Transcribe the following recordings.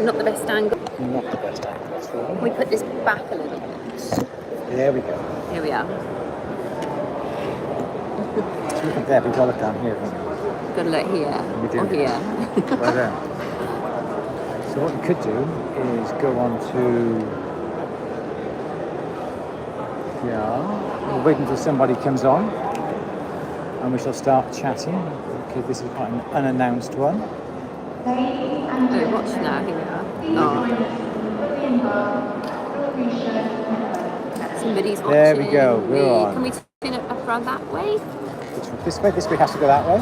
Not the best angle. Not the best angle, that's for We put this back a little bit. There we go. Here we are. So look at there, we've got to look down here, haven't we? Got to look here. We do. Or here. Right there. So what we could do is go on to... Yeah. We'll wait until somebody comes on. And we shall start chatting. Okay, this is quite an unannounced one. Oh, watch now. Here we are. Somebody's watching. There we go. We're on. Can we turn it around that way? This way? This way has to go that way?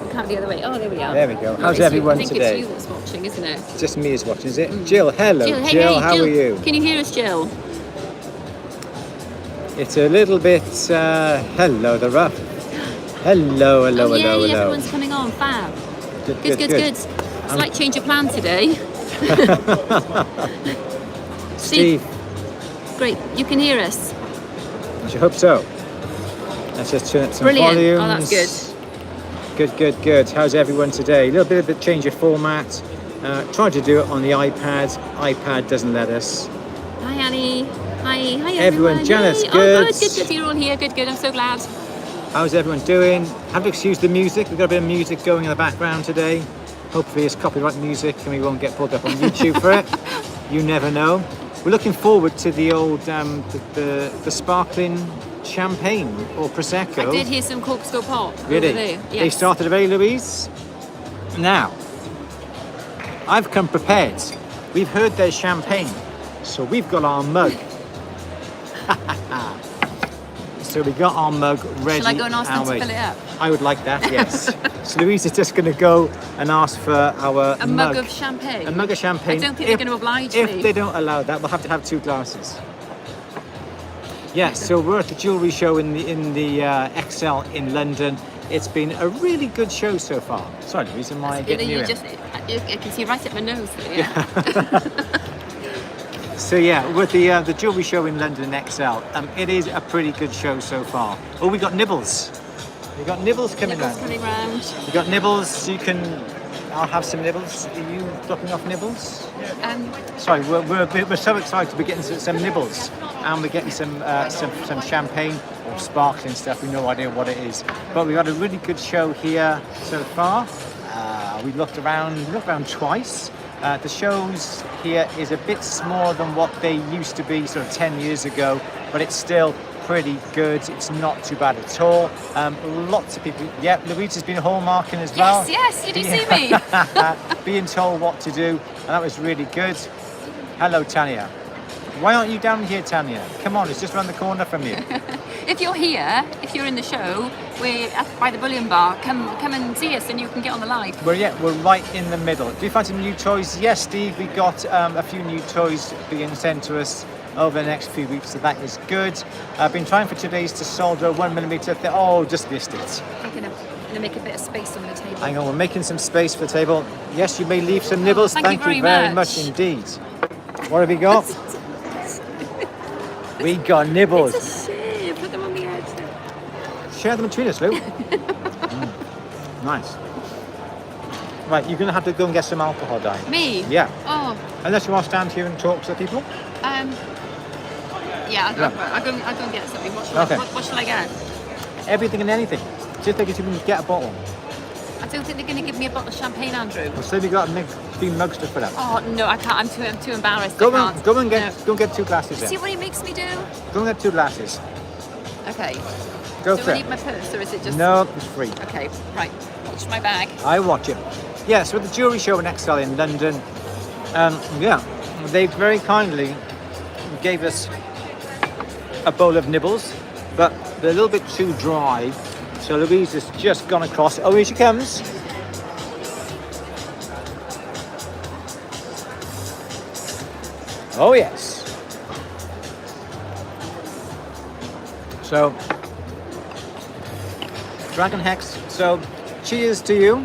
We can't the other way. Oh, there we are. There we go. No, How's it's everyone you. I think today? it's you that's watching, isn't it? Just me is watching, is it? Jill, hello. Jill, hey, Jill, hey, how Jill. are you? Can you hear us, Jill? It's a little bit... hello, the rough. Hello, hello, Oh, yay, hello, hello. everyone's coming on. Fab. Good. It's like change of plan today. Steve. Great. You can hear us. I should hope so. Let's just turn up some Brilliant. volumes. Oh, that's good. Good. How's everyone today? A little bit of a change of format. Tried to do it on the iPad. iPad doesn't let us. Hi, Annie. Hi, Everyone, Janice, Yay. good. Oh, good. You're all here. Good. I'm so glad. How's everyone doing? Have to excuse the music. We've got a bit of music going in the background today. Hopefully it's copyright music and we won't get pulled up on YouTube for it. You never know. We're looking forward to the old, the sparkling champagne or Prosecco. I did hear some corkscrew pop. Really? Over there. Yes. They started early, Louise. Now, I've come prepared. We've heard there's champagne, so we've got our mug. So we got our mug ready. Shall I go and ask them to fill it up? I would like that, yes. So Louise is just going to go and ask for our A mug of champagne. A mug of champagne. I don't think they're going to oblige me. If they don't allow that, we'll have to have 2 glasses. Yeah, so we're at the jewellery show in the XL in London. It's been a really good show so far. Sorry, Louise, am I getting you in? You can see right at my nose there, yeah. So yeah, with the jewellery show in London XL, it is a pretty good show so far. Oh, we got Nibbles. We got Nibbles coming round. We got Nibbles. I'll have some Nibbles. Are you dropping off Nibbles? Sorry, we're so excited. We're getting some Nibbles, and we're getting some champagne or sparkling stuff. We've no idea what it is, but we've had a really good show here so far. We looked around twice. The shows here is a bit smaller than what they used to be sort of 10 years ago, but it's still pretty good. It's not too bad at all. Lots of people. Yeah, Louise has been hallmarking as well. Yes, you do see me. Being told what to do, and that was really good. Hello, Tanya. Why aren't you down here, Tanya? Come on, it's just around the corner from you. If you're here, if you're in the show, we're by the Bullion Bar. Come and see us, and you can get on the live. We're right in the middle. Do you find some new toys? Yes, Steve, we got a few new toys being sent to us over the next few weeks, so that is good. I've been trying for 2 days to solder a 1mm. Oh, just missed it. I'm gonna make a bit of space on the table. Hang on, we're making some space for the table. Yes, you may leave some nibbles. Thank you very much indeed. What have we got? We got nibbles. It's a shame. Put them on the edge. Share them between us, Lou. Nice. Right, you're going to have to go and get some alcohol, Diane. Me? Yeah. Oh. Unless you want to stand here and talk to the people. Yeah, I'll go and get something. What shall I get? Everything and anything. See if they can even get a bottle. I don't think they're going to give me a bottle of champagne, Andrew. Well, so we got a few mugs to fill up. Oh no, I can't. I'm too embarrassed. Go and get 2 glasses. See what he makes me do? Go and get 2 glasses. Okay. Go do for I it. need my purse or is it just? No, it's free. Okay, right. Watch my bag. I watch it. Yeah, so at the jewellery show in XL in London, they very kindly gave us a bowl of nibbles, but they're a little bit too dry. So Louise has just gone across. Oh, here she comes. Oh, yes. So, Dragon Hex. So, cheers to you.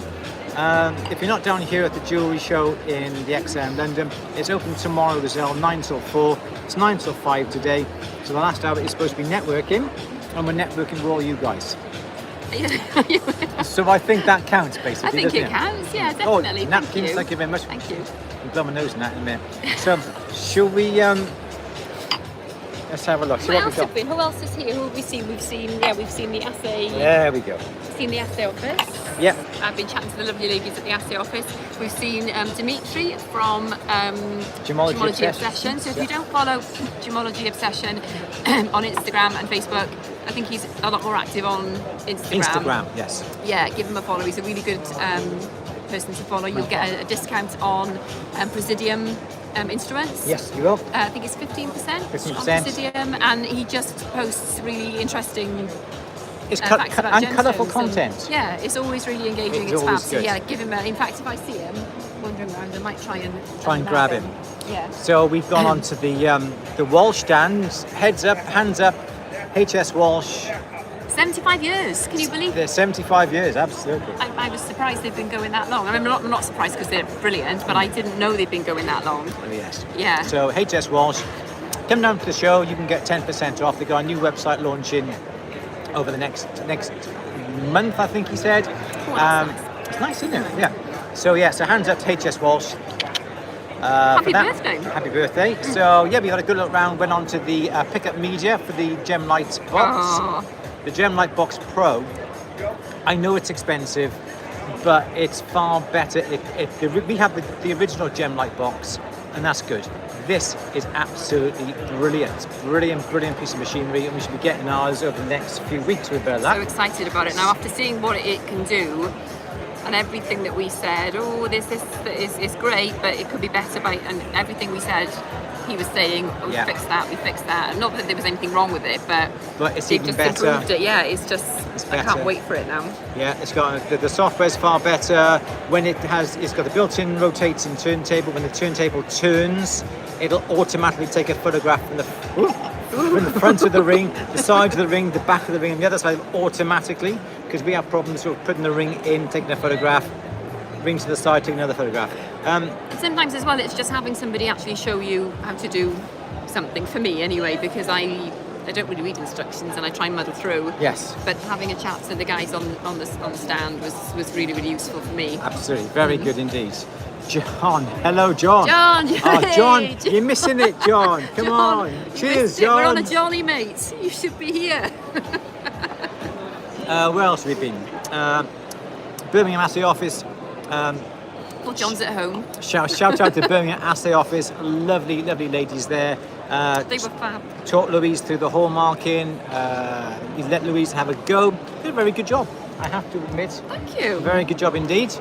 If you're not down here at the jewellery show in the XM London, it's open tomorrow as well, 9 till 4. It's 9 till 5 today. So the last hour is supposed to be networking, and we're networking with all you guys. So I think that counts, basically. I think it counts, yeah, definitely. Oh, napkins, thank you very much. Thank you. I'll blow my nose in that in a minute. So, shall we? Let's have a look. See what we've got. Who else is here? Who have we seen? We've seen the assay. There we go. Seen the assay office. Yep. I've been chatting to the lovely ladies at the assay office. We've seen Dimitri from Jewellery Obsession. So if you don't follow Jewellery Obsession on Instagram and Facebook, I think he's a lot more active on Instagram. Instagram, yes. Yeah, give him a follow. He's a really good person to follow. You'll get a discount on Presidium instruments. Yes, you will. I think it's 15% on Presidium, and he just posts really interesting It's facts about and gemstones colourful and- content. yeah, it's always really engaging. It's It's always fab. So good. yeah, give him in fact, if I see him wandering around, I might try and grab him. Yeah. So we've gone on to the Walsh stand. Heads up, hands up. HS Walsh. 75 years. Can you believe it? They're 75 years, absolutely. I was surprised they've been going that long. I mean, I'm not surprised because they're brilliant, but I didn't know they'd been going that long. Oh, yes. Yeah. So HS Walsh, come down to the show. You can get 10% off. They've got a new website launching over the next month, I think he said. Oh, that's nice. It's nice, isn't it? Yeah. So hands up to HS Walsh. Happy for that. birthday. Happy birthday. So yeah, we had a good look round, went on to the pickup media for the Gemlight box. Oh. The Gemlight Box Pro. I know it's expensive, but it's far better. We have the original Gemlight box, and that's good. This is absolutely brilliant. Brilliant piece of machinery, and we should be getting ours over the next few weeks with So that. excited about it now after seeing what it can do and everything that we said. Oh, this is great, but it could be better by, and everything we said. He was saying, oh, Yeah. we fixed that. Not that there was anything wrong with it, but It's they've even just better. improved it. Yeah, it's just, I better. can't wait for it now. Yeah, it's got the software's far better. When it's got the built-in rotating turntable. When the turntable turns, it'll automatically take a photograph from the front of the ring, the side of the ring, the back of the ring, and the other side automatically. Because we have problems with putting the ring in, taking a photograph, ring to the side, taking another photograph. Sometimes as well, it's just having somebody actually show you how to do something, for me anyway, because I don't really read instructions and I try and muddle through. Yes. But having a chat to the guys on the stand was really useful for me. Absolutely, very good indeed. John, hello, John. John, Oh, John, yay. you're missing it, John. Come John, on. you Cheers, missed it. We're on John. a jolly, mate. You should be here. Where else have we been? Birmingham Assay Office. Well, John's at home. Shout out to Birmingham Assay Office. Lovely ladies there. They were fab. Taught Louise through the hallmarking. You let Louise have a go. Did a very good job, I have to admit. Thank you. Very good job indeed.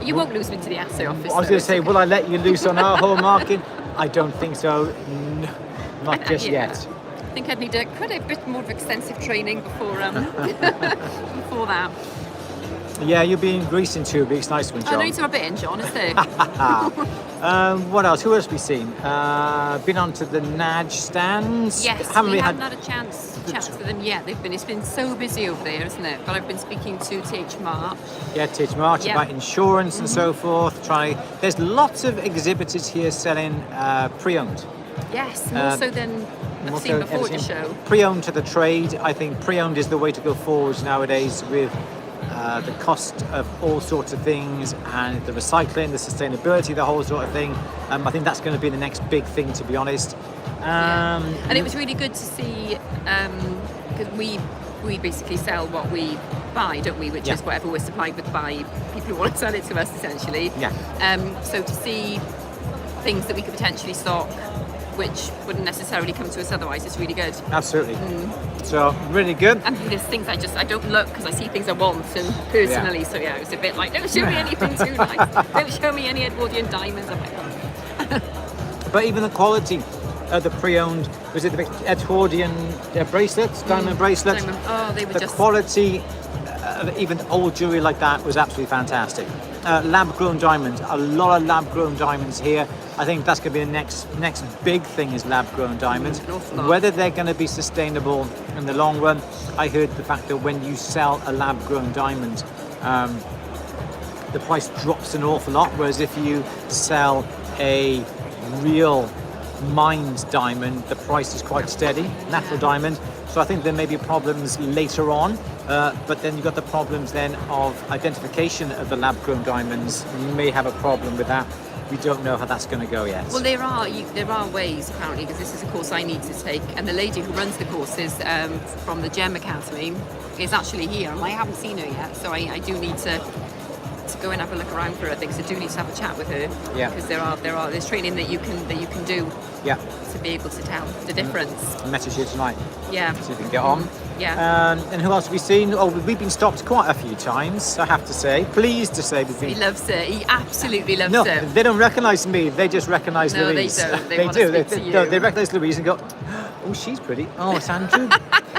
You won't lose me to the assay office. I was though, going to say, it's will I let you loose on our hallmarking? I don't think so. No, not okay. just Yeah. yet. I think I'd need quite a bit more of extensive training before before that. Yeah, you'll be in Greece in 2 weeks. Nice one, I John. need to rub it in, John, is there? What else? Who else have we seen? Been on to the Nudge stands. Yes, Haven't we really haven't had a chance to chat to them yet. It's been so busy over there, isn't it? But I've been speaking to TH March. Yeah, Teach March Yeah. about insurance and so forth. There's lots of exhibitors here selling pre-owned. Yes, more so than I've seen before the show. Pre-owned to the trade. I think pre-owned is the way to go forwards nowadays with the cost of all sorts of things and the recycling, the sustainability, the whole sort of thing. I think that's going to be the next big thing, to be honest. And it was really good to see because we basically sell what we buy, don't we? Which Yeah. is whatever we're supplied with by people who want to sell it to us, essentially. Yeah. So to see things that we could potentially stock, which wouldn't necessarily come to us otherwise, is really good. Absolutely. So really good. And there's things I don't look because I see things I want and personally. So yeah, it was a bit like, don't show me anything too nice. Don't show me any Edwardian diamonds. I'm like, oh. But even the quality of the pre-owned, was it the Edwardian bracelets, diamond bracelets? Diamond. Oh, they were The just quality of even old jewellery like that was absolutely fantastic. Lab-grown diamonds, a lot of lab-grown diamonds here. I think that's going to be the next big thing is lab-grown diamonds. An awful lot. Whether they're going to be sustainable in the long run, I heard the fact that when you sell a lab-grown diamond, the price drops an awful lot. Whereas if you sell a real mined diamond, the price is quite steady, natural diamond. So I think there may be problems later on, but then you've got the problems then of identification of the lab-grown diamonds. You may have a problem with that. We don't know how that's going to go yet. Well, there are ways apparently, because this is a course I need to take, and the lady who runs the courses from the Gem Academy is actually here, and I haven't seen her yet, so I do need to go and have a look around for her. I think so. I do need to have a chat with her. Yeah. Because there's training that you can do. Yeah. To be able to tell the difference. Message here tonight. Yeah. See if we can get on. Yeah. And who else have we seen? Oh, we've been stopped quite a few times, I have to say. Pleased to say we've been... He loves it. He absolutely loves no, it. They don't recognise me. They just recognise no, Louise. They don't. They do. Want to speak to you. No, they recognise Louise and go, oh, she's pretty. Oh, it's Andrew.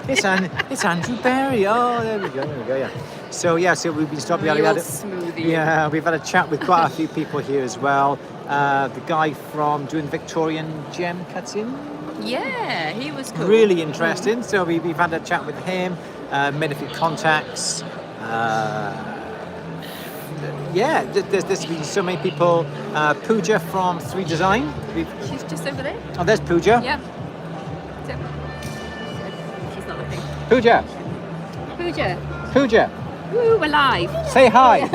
it's Andrew Berry. Oh, there we go. Yeah. So we've been stopped. Real smoothie. Yeah, we've had a chat with quite a few people here as well. The guy from doing Victorian gem cutting. Yeah, he was cool. Really interesting. So we've had a chat with him, made a few contacts. There's been so many people. Pooja from 3 Design. She's just over there. Oh, there's Pooja. Yeah. She's not looking. Pooja. Woo, we're live. Say hi.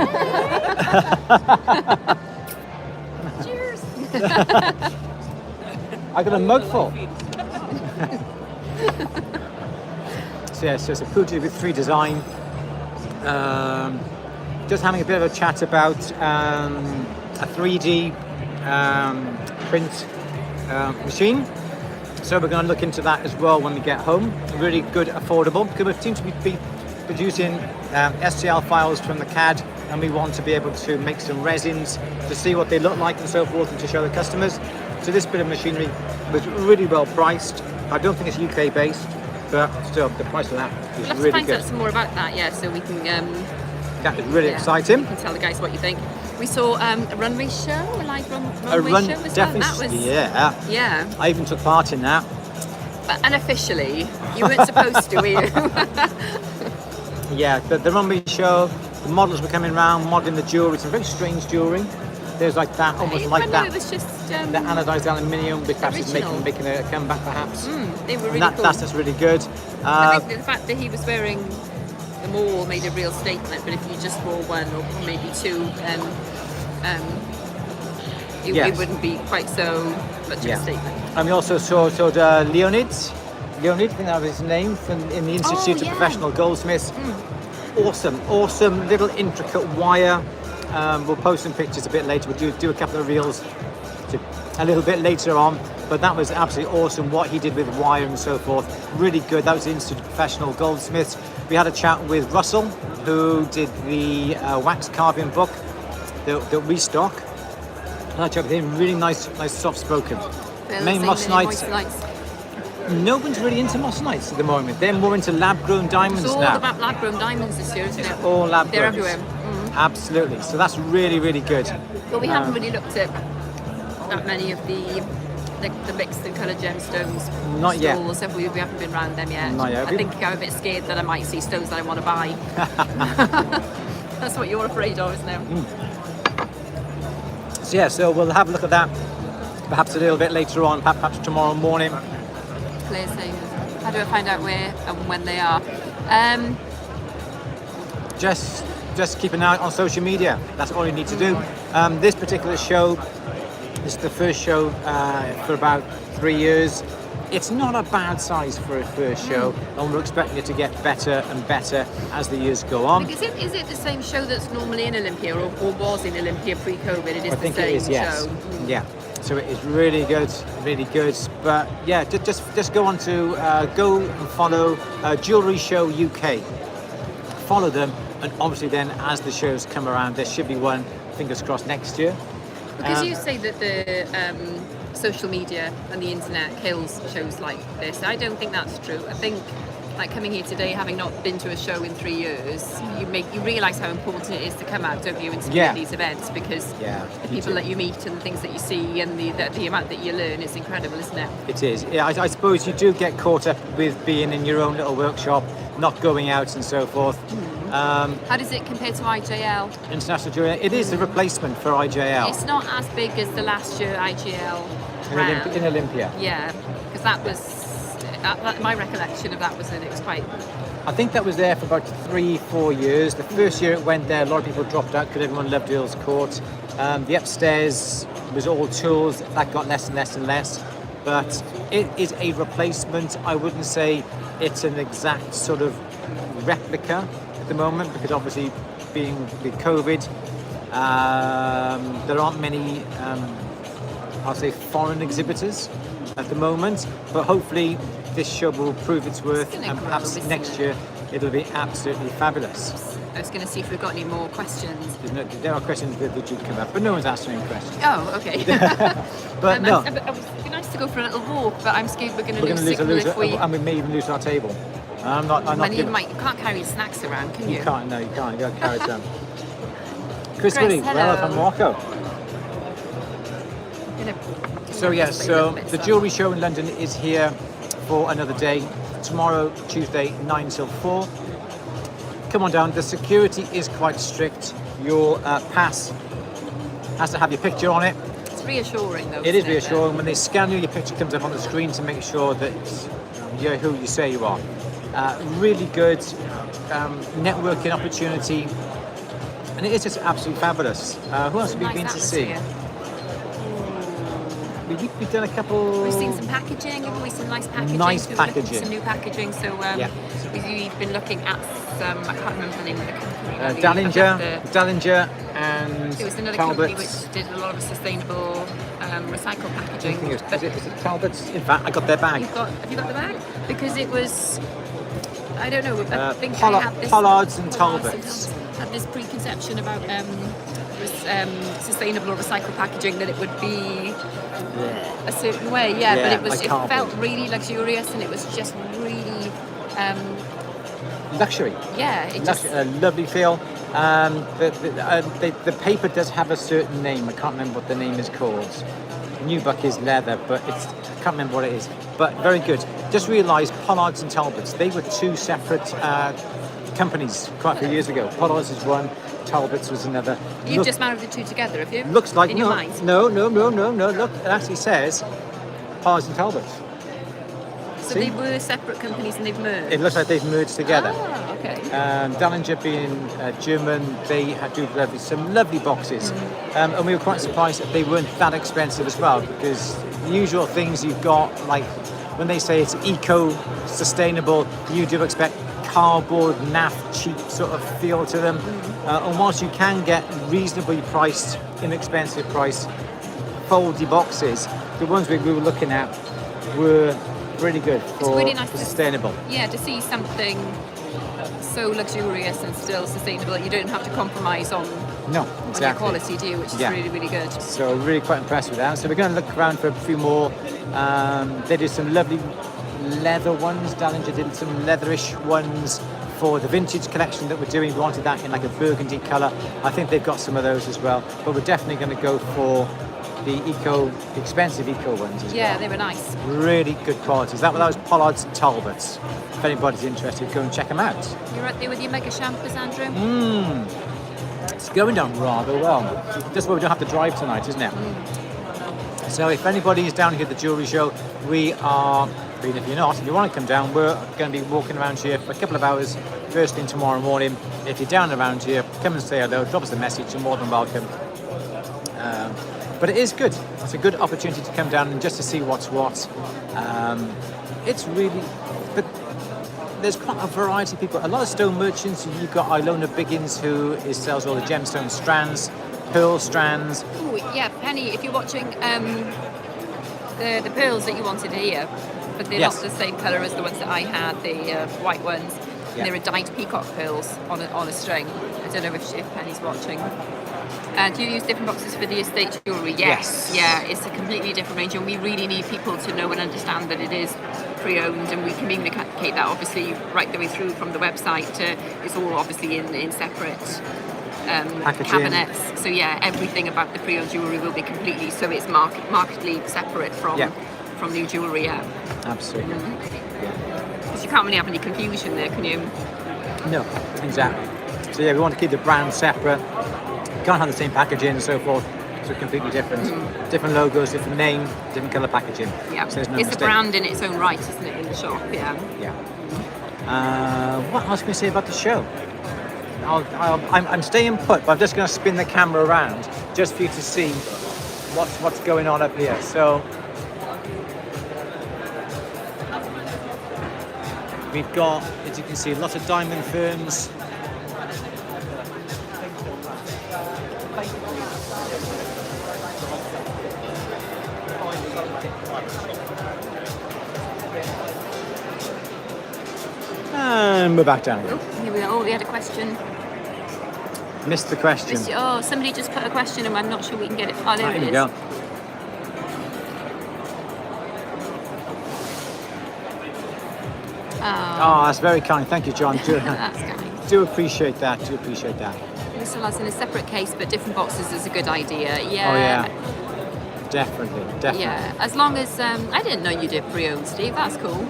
Cheers. I got a mug full. So Pooja with 3 Design. Just having a bit of a chat about a 3D print machine. So we're going to look into that as well when we get home. Really good, affordable, because we seem to be producing STL files from the CAD, and we want to be able to make some resins to see what they look like and so forth, and to show the customers. So this bit of machinery was really well priced. I don't think it's UK based, but still the price of that is Let's really find good. out some more about that, so we can. That is really exciting. You can tell the guys what you think. We saw a runway show, a live runway show as well. That was yeah. I even took part in that. But unofficially, you weren't supposed to, were you? Yeah, the runway show. The models were coming around, modelling the jewellery. Some very strange jewellery. There's like that, almost like that. It was just the anodised aluminium, which perhaps is making a comeback, perhaps. They were really cool. That's just really good. I think the fact that he was wearing them all made a real statement. But if you just wore one or maybe two, it wouldn't be quite so much of a statement. And we also saw Leonid, I think that was his name, in the Institute of Professional Goldsmiths. Awesome little intricate wire. We'll post some pictures a bit later. We'll do a couple of reels a little bit later on. But that was absolutely awesome what he did with wire and so forth. Really good. That was the Institute of Professional Goldsmiths. We had a chat with Russell, who did the wax carving book, the restock. I had a chat with him. Really nice, soft-spoken. Main moissanites. No one's really into moissanites at the moment. They're more into lab-grown diamonds now. It's all about lab-grown diamonds this year, isn't it? All lab-grown. They're everywhere. Absolutely. So that's really, really good. But we haven't really looked at that many of the mixed and coloured gemstones. Not yet. We haven't been around them yet. Not yet. I think I'm a bit scared that I might see stones that I want to buy. That's what you're afraid of, isn't it? So we'll have a look at that perhaps a little bit later on, perhaps tomorrow morning. Claire's saying, how do I find out where and when they are? Just keep an eye on social media. That's all you need to do. This particular show, this is the first show for about 3 years. It's not a bad size for a first show, and we're expecting it to get better and better as the years go on. Is it the same show that's normally in Olympia, or was in Olympia pre-COVID? It is I think the same it is, yes. show. Yeah. So it is really good. But yeah, just go on to go and follow Jewellery Show UK. Follow them, and obviously then as the shows come around, there should be one, fingers crossed, next year. Because you say that the social media and the internet kills shows like this. I don't think that's true. I think, like coming here today, having not been to a show in 3 years, you realise how important it is to come out, don't you, and to be at these events, because the people that you meet and the things that you see and the amount that you learn is incredible, isn't it? It is. Yeah, I suppose you do get caught up with being in your own little workshop, not going out and so forth. How does it compare to IJL? International Jewellery. It is a replacement for IJL. It's not as big as the last year IJL ran. In Olympia. Yeah, because that was my recollection of that was that it was quite. I think that was there for about 3-4 years. The first year it went there, a lot of people dropped out because everyone loved Earl's Court. The upstairs was all tools. That got less and less and less. But it is a replacement. I wouldn't say it's an exact sort of replica at the moment, because obviously being with COVID, there aren't many, I'll say, foreign exhibitors at the moment. But hopefully this show will prove its worth, and perhaps next year it'll be absolutely fabulous. I was going to see if we've got any more questions. There are questions that did come up, but no one's asking any questions. Oh, okay. But no. It'd be nice to go for a little walk, but I'm scared we're going to lose signal if we... And we may even lose our table. I'm not you can't carry your snacks around, can you? You can't, no, you can't. You've got to carry it around. Chris, hello. from Morocco. So the jewellery show in London is here for another day. Tomorrow, Tuesday, 9 till 4. Come on down. The security is quite strict. Your pass has to have your picture on it. It's reassuring, though. It is reassuring. When they scan you, your picture comes up on the screen to make sure that you're who you say you are. Really good networking opportunity, and it is just absolutely fabulous. Who else have we been to see? We've done a couple. We've seen some packaging. Haven't we? Some nice packaging. Nice packaging. Some new packaging. So we've been looking at some. I can't remember the name of the company. Dallinger, and there was another Talbot's. company which did a lot of sustainable recycled packaging. Is it Talbot's? In fact, I got their bag. Have you got the bag? Because it was. I don't know. I think Pollards and Talbots had this preconception about sustainable or recycled packaging, that it would be a certain way. But it felt really luxurious, and it was just really luxury. Yeah, a lovely feel. The paper does have a certain name. I can't remember what the name is called. Nubuck is leather, but I can't remember what it is. But very good. Just realised Pollards and Talbots, they were two separate companies quite a few years ago. Pollards is one, Talbots was another. You've just married the two together, have you? Looks like in your mind? No. Look, it actually says Pollards and Talbots. So they were separate companies and they've merged? It looks like they've merged together. Ah, okay. Dallinger being German, they do some lovely boxes. And we were quite surprised that they weren't that expensive as well, because the usual things you've got, like when they say it's eco-sustainable, you do expect cardboard, naff, cheap sort of feel to them. And whilst you can get reasonably priced, inexpensive priced, foldy boxes, the ones we were looking at were really good for really nice sustainable. To see something so luxurious and still sustainable, you don't have to compromise on your quality, do you? Which is really, really good. So really quite impressed with that. So we're going to look around for a few more. They did some lovely leather ones. Dallinger did some leatherish ones for the vintage collection that we're doing. We wanted that in like a burgundy colour. I think they've got some of those as well. But we're definitely going to go for the expensive eco ones as well. Yeah, they were nice. Really good qualities. That was Pollards and Talbots. If anybody's interested, go and check them out. You're right there with your mega champers, Andrew? It's going down rather well. That's why we don't have to drive tonight, isn't it? So if anybody is down here at the jewellery show, we are, even if you're not, if you want to come down, we're going to be walking around here for a couple of hours first thing tomorrow morning. If you're down around here, come and say hello, drop us a message, you're more than welcome. But it is good. It's a good opportunity to come down and just to see what's what. It's really, but there's quite a variety of people. A lot of stone merchants. You've got Ilona Biggins, who sells all the gemstone strands, pearl strands. Oh yeah, Penny, if you're watching the pearls that you wanted here, but they're not the same colour as the ones that I had, the white ones. And they're dyed peacock pearls on a string. I don't know if Penny's watching. Do you use different boxes for the estate jewellery? Yes. Yeah, it's a completely different range, and we really need people to know and understand that it is pre-owned, and we communicate that obviously right the way through from the website. It's all obviously in separate cabinets. So yeah, everything about the pre-owned jewellery will be completely, so it's markedly separate from new jewellery. Yeah. Absolutely. Because you can't really have any confusion there, can you? No, exactly. So yeah, we want to keep the brand separate. Can't have the same packaging and so forth. So completely different. Different logos, different name, different colour packaging. Yeah, so no it's mistake. a brand in its own right, isn't it, in the shop? Yeah. Yeah. What else can we say about the show? I'm staying put, but I'm just going to spin the camera around just for you to see what's going on up here. So we've got, as you can see, lots of diamond firms. And we're back down again. Oh, here we are. Oh, we had a question. Missed the question. Oh, somebody just put a question and I'm not sure we can get it. Oh, there it is. Here we go. Oh, that's very kind. Thank you, John. That's kind. Do appreciate that. Do appreciate that. This was in a separate case, but different boxes is a good idea. Yeah. Oh, yeah. Definitely. Yeah, as long as I didn't know you did pre-owned, Steve. That's cool.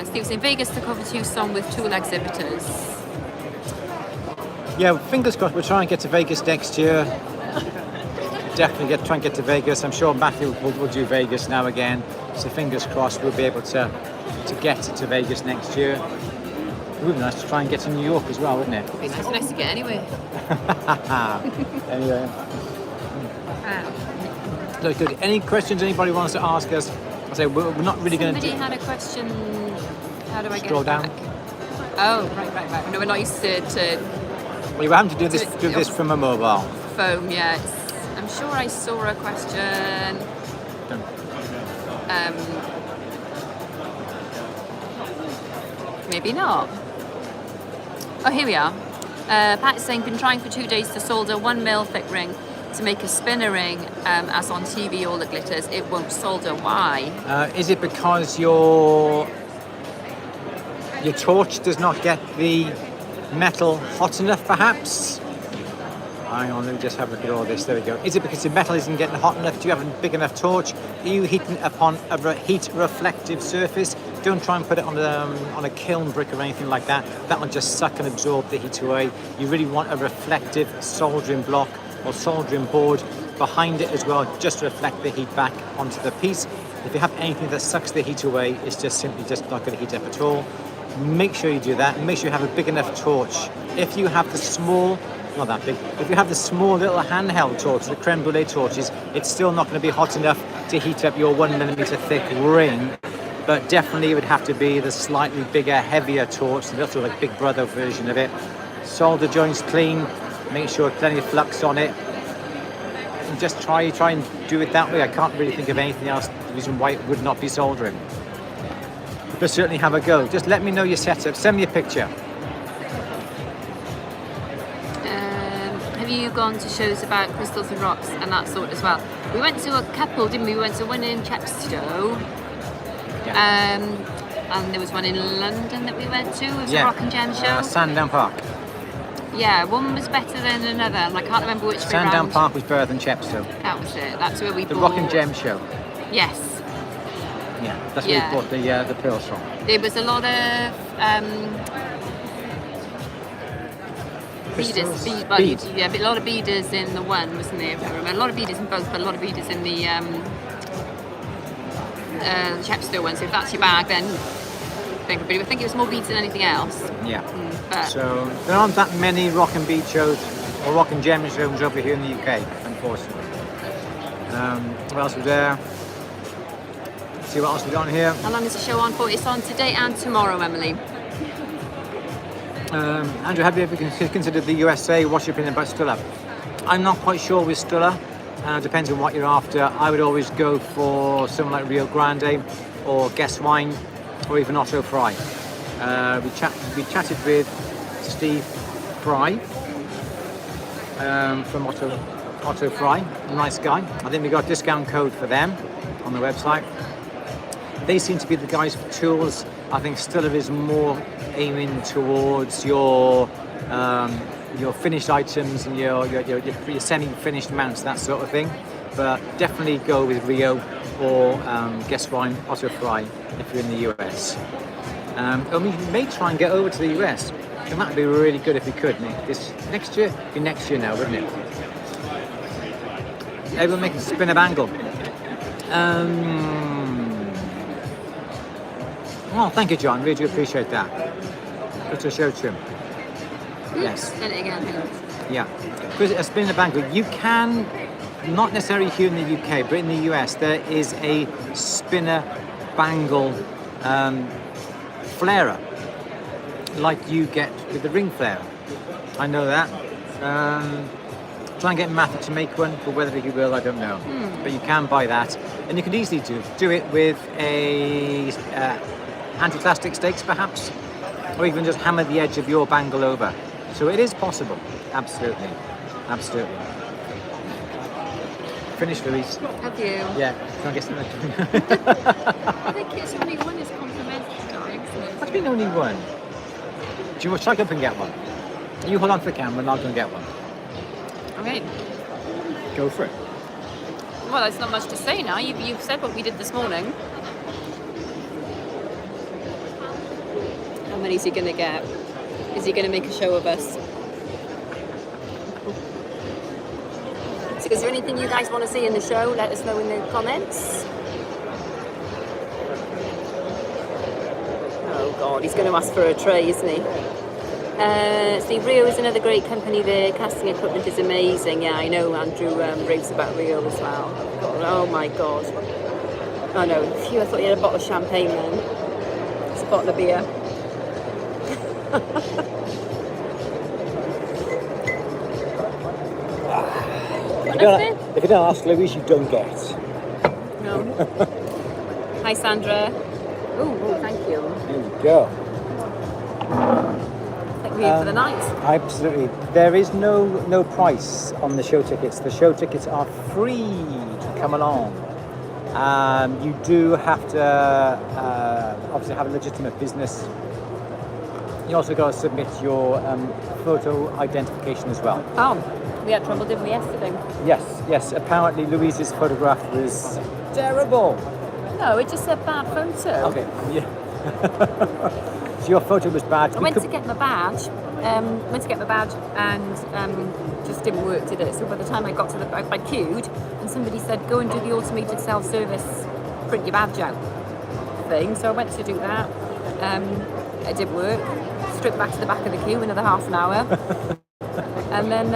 Steve's in Vegas to cover 2 song with tool exhibitors. Yeah, fingers crossed. We'll try and get to Vegas next year. Definitely try and get to Vegas. I'm sure Matthew will do Vegas now again. So fingers crossed we'll be able to get to Vegas next year. It would be nice to try and get to New York as well, wouldn't it? It'd be nice to get anyway. Anyway. Look, good. Any questions anybody wants to ask us? I say we're not really going to. Somebody had a question. How do I get scroll down? back? Oh, right. No, we're not used to Well, you're having to do this from a mobile. phone. Yeah, I'm sure I saw a question. Maybe not. Oh, here we are. Pat is saying, been trying for 2 days to solder 1 mil thick ring to make a spinner ring, as on TV all the glitters. It won't solder. Why? Is it because your torch does not get the metal hot enough, perhaps? Hang on, let me just have a look at all this. There we go. Is it because the metal isn't getting hot enough? Do you have a big enough torch? Are you heating upon a heat reflective surface? Don't try and put it on a kiln brick or anything like that. That will just suck and absorb the heat away. You really want a reflective soldering block or soldering board behind it as well, just to reflect the heat back onto the piece. If you have anything that sucks the heat away, it's just simply not going to heat up at all. Make sure you do that. Make sure you have a big enough torch. If you have the small, not that big, if you have the small little handheld torches, the creme brulee torches, it's still not going to be hot enough to heat up your 1 millimeter thick ring. But definitely it would have to be the slightly bigger, heavier torch, the little like Big Brother version of it. Solder joints clean, make sure plenty of flux on it. And just try and do it that way. I can't really think of anything else, the reason why it would not be soldering. But certainly have a go. Just let me know your setup. Send me a picture. Have you gone to shows about crystals and rocks and that sort as well? We went to a couple, didn't we? We went to one in Chepstow. Yeah. And there was one in London that we went to. It was a rock and gem show. Sandown Park. Yeah, one was better than another, and I can't remember which way Sandown round. Park was better than Chepstow. That was it. That's where we The bought. Rock and Gem show. Yes. Yeah, that's where we bought the pearls from. There was a lot of beaders. Yeah, a lot of beaders in the one, wasn't there? If I remember. A lot of beaders in both, but a lot of beaders in the Chepstow one. So if that's your bag, then I think it was more beads than anything else. Yeah. But So there aren't that many rock and bead shows or rock and gem shows over here in the UK, unfortunately. What else was there? Let's see what else we got on here. how long is the show on for? It's on today and tomorrow, Emily. Andrew, have you ever considered the USA? What's your opinion about Stella? I'm not quite sure with Stella. Depends on what you're after. I would always go for something like Rio Grande or Guess Wine or even Otto Fry. We chatted with Steve Fry from Otto Fry, a nice guy. I think we got a discount code for them on the website. They seem to be the guys for tools. I think Stella is more aiming towards your finished items and your semi-finished mounts, that sort of thing. But definitely go with Rio or Guess Wine, Otto Fry if you're in the US. We may try and get over to the US. It might be really good if we could, Nick. This next year, it'd be next year now, wouldn't it? Everyone making spin a bangle. Oh, thank you, John. Really do appreciate that. It's a show trim. Yes. Done it again. Yeah. Because a spin a bangle, you can, not necessarily here in the UK, but in the US, there is a spinner bangle flairer, like you get with the ring flairer. I know that. Try and get Matthew to make one, but whether he will, I don't know. But you can buy that, and you can easily do it with a anti-plastic stakes, perhaps, or even just hammer the edge of your bangle over. So it is possible. Absolutely, absolutely. Finished, Louise. Have you? Yeah. Can I get something? I think it's only one is complimentary, darling. That's been only one. Do you want to check up and get one? You hold on to the camera and I'll go and get one. Okay. Go for it. Well, there's not much to say now. You've said what we did this morning. How many is he going to get? Is he going to make a show of us? So is there anything you guys want to see in the show? Let us know in the comments. Oh God, he's going to ask for a tray, isn't he? See, Rio is another great company. The casting equipment is amazing. Yeah, I know Andrew raves about Rio as well. Oh my God. Oh no, phew, I thought you had a bottle of champagne then. It's a bottle of beer. If you don't ask Louise, you don't get. No. Hi, Sandra. Oh, thank you. There you go. Thank you for the night. Absolutely. There is no price on the show tickets. The show tickets are free to come along. You do have to obviously have a legitimate business. You also got to submit your photo identification as well. Oh, we had trouble, didn't we, yesterday? Yes. Apparently Louise's photograph was terrible. No, it just said bad photo. Okay, yeah. So your photo was bad. I went to get my badge. And just didn't work, did it? So by the time I got to I queued, and somebody said, go and do the automated self-service, print your badge out thing. So I went to do that. It didn't work. Straight back to the back of the queue, another half an hour. And then,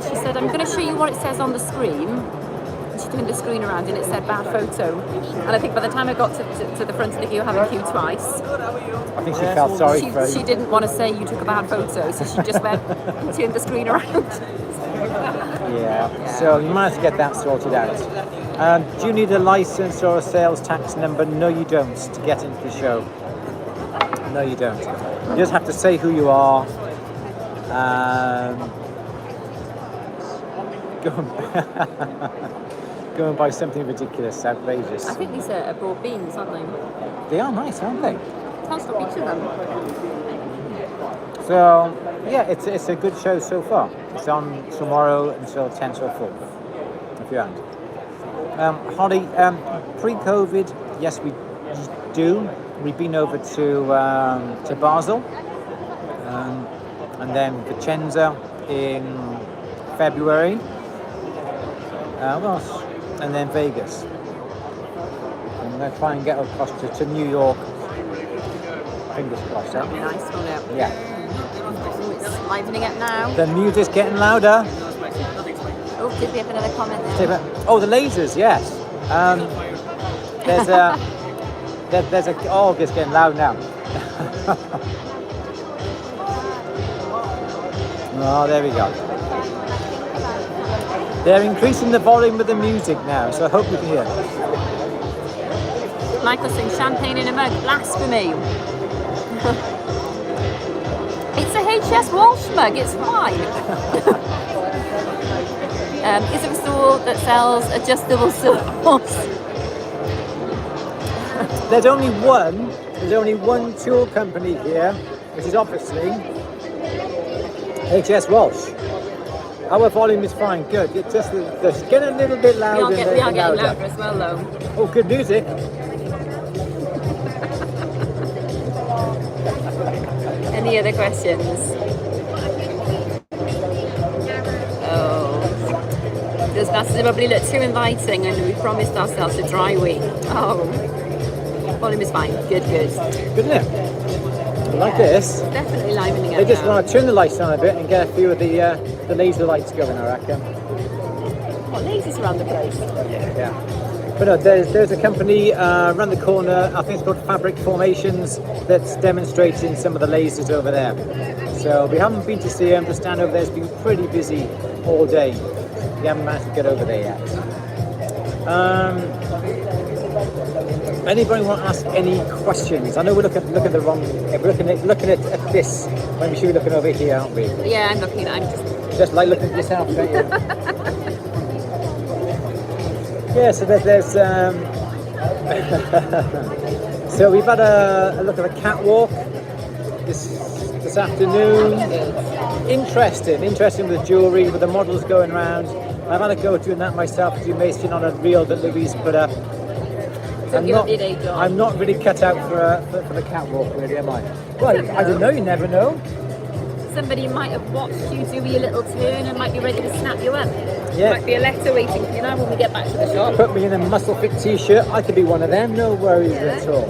she said, I'm going to show you what it says on the screen. And she turned the screen around and it said bad photo. And I think by the time I got to the front of the queue, having queued twice, I think she felt sorry for you. She didn't want to say you took a bad photo, so she just went and turned the screen around. Yeah, so you managed to get that sorted out. Do you need a license or a sales tax number? No, you don't, to get into the show. No, you don't. You just have to say who you are. Go and buy something ridiculous, outrageous. I think these are broad beans, aren't they? They are nice, aren't they? Can't stop eating them. So, yeah, it's a good show so far. It's on tomorrow until 10 till 4, if you haven't. Holly, pre-COVID, yes, we do. We've been over to Basel, and then Vicenza in February. What else? And then Vegas. I'm going to try and get across to New York. Fingers crossed. That'd be nice, wouldn't it? Yeah. It's livening up now. The music's getting louder. Oh, did we have another comment there? Oh, the lasers, yes. There's a oh, it's getting loud now. Oh, there we go. They're increasing the volume of the music now, so I hope you can hear. Michael saying champagne in a mug, blasphemy. It's a HS Walsh mug, it's fine. Is it a store that sells adjustable sauce? There's only one tool company here, which is obviously HS Walsh. Our volume is fine, good. It's just getting a little bit louder. We are getting louder as well, though. Oh, good music. Any other questions? Oh, those glasses probably look too inviting, and we promised ourselves a dry week. Oh, volume is fine. Good. Good, isn't it? Like this. Definitely livening up. They just now. want to turn the lights on a bit and get a few of the laser lights going, I reckon. What lasers around the place? Yeah. But no, there's a company around the corner, I think it's called Fabric Formations, that's demonstrating some of the lasers over there. So we haven't been to see them. The stand over there has been pretty busy all day. We haven't managed to get over there yet. Anybody want to ask any questions? I know we're looking at the wrong. We're looking at this when we should be looking over here, aren't we? Yeah, I'm looking. I'm just like looking at yourself, don't you? Yeah. So there's so we've had a look at a catwalk this afternoon. Interesting with the jewellery, with the models going around. I've had a go doing that myself, as you may have seen on a reel that Louise put up. I'm not really cut out for the catwalk, really, am I? Well, I don't know, you never know. Somebody might have watched you do your little turn and might be ready to snap you up. Yeah. Might be a letter waiting for you now when we get back to the shop. Put me in a muscle fit t-shirt, I could be one of them, no worries at all.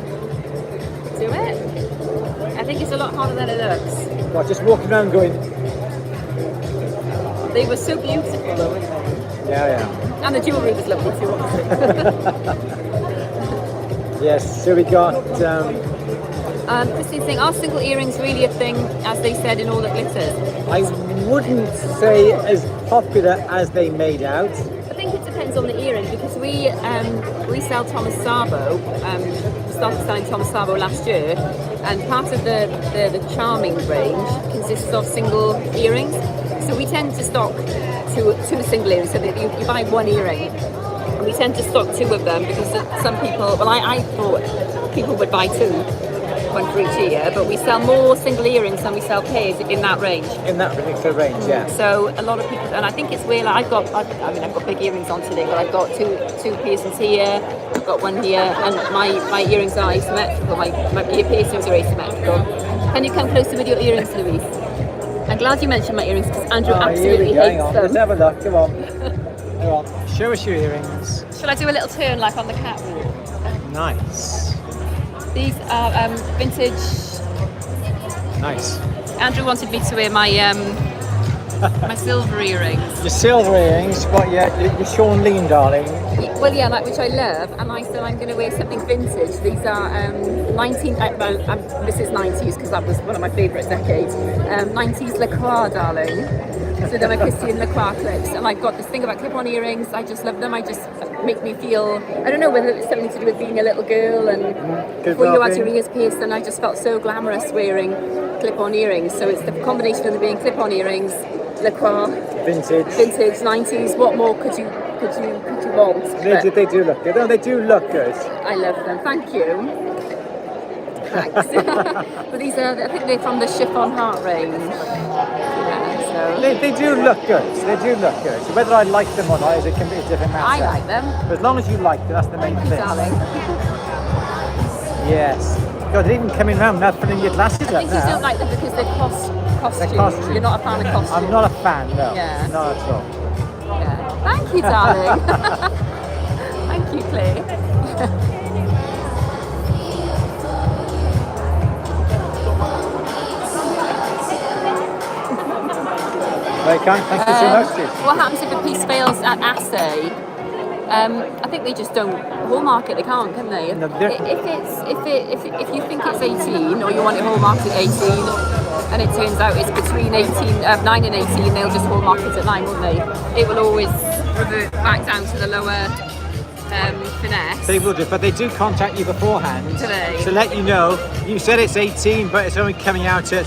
Do it. I think it's a lot harder than it looks. Well, just walking around going... They were so beautiful though, weren't they? Yeah. And the jewellery was lovely too, obviously. Yes, so we got... Christine's saying, are single earrings really a thing, as they said in all the glitters? I wouldn't say as popular as they made out. I think it depends on the earring, because we sell Thomas Sabo, started selling Thomas Sabo last year, and part of the charming range consists of single earrings. So we tend to stock two single earrings, so that you buy one earring. And we tend to stock two of them because some people, well, I thought people would buy two, one for each ear, but we sell more single earrings than we sell pairs in that range. In that particular range, yeah. So a lot of people, and I think it's where I've got big earrings on today, but I've got two piercings here, I've got one here, and my earrings are asymmetrical, my ear piercings are asymmetrical. Can you come closer with your earrings, Louise? I'm glad you mentioned my earrings because Andrew absolutely hates them. Let's have a look, come on. Come on, show us your earrings. Shall I do a little turn like on the catwalk? Nice. These are vintage. Nice. Andrew wanted me to wear my my silver earrings. Your silver earrings, what, your Sean Lean, darling? Well, yeah, which I love, and I said I'm going to wear something vintage. These are 19. This is 90s because that was one of my favourite decades. 90s Lacroix, darling. So they're my Christian Lacroix clips, and I've got this thing about clip-on earrings. I just love them. I just make me feel. I don't know whether it's something to do with being a little girl and before you had your ears pierced, and I just felt so glamorous wearing clip-on earrings. So it's the combination of them being clip-on earrings, Lacroix, vintage 90s. What more could you want? They do look good. Oh, they do look good. I love them. Thank you. Thanks. But these are, I think they're from the chiffon heart range. Yeah, so. They do look good. They do look good. So whether I like them or not is a different matter. I like them. But as long as you like them, that's the main thing. Darling. Yes. God, they're even coming round now putting your glasses up now. I think you don't like them because they're costume. You're not a fan of costume. I'm not a fan, no. Yeah. Not at all. Yeah. Thank you, darling. Thank you, Claire. Thank you so much. What happens if a piece fails at assay? I think they just don't hallmark it. They can't, can they? No, if you think it's 18 or you want it hallmarked at 18, and it turns out it's between 9 and 18, they'll just hallmark it at 9, won't they? It will always revert back down to the lower finesse. They will do, but they do contact you beforehand to let you know. You said it's 18, but it's only coming out at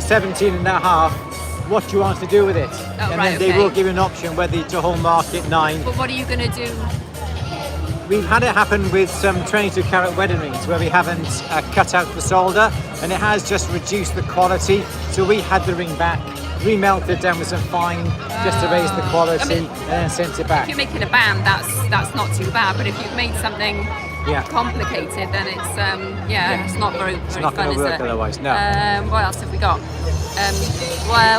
17 and a half. What do you want to do with it? Then they will give you an option whether to hallmark it 9. But what are you going to do? We've had it happen with some 22 carat wedding rings where we haven't cut out the solder, and it has just reduced the quality. So we had the ring back, remelted down with some fine just to raise the quality, and then sent it back. If you're making a band, that's not too bad. But if you've made something complicated, then it's it's not very It's not fun, going to work is it? otherwise. No. What else have we got?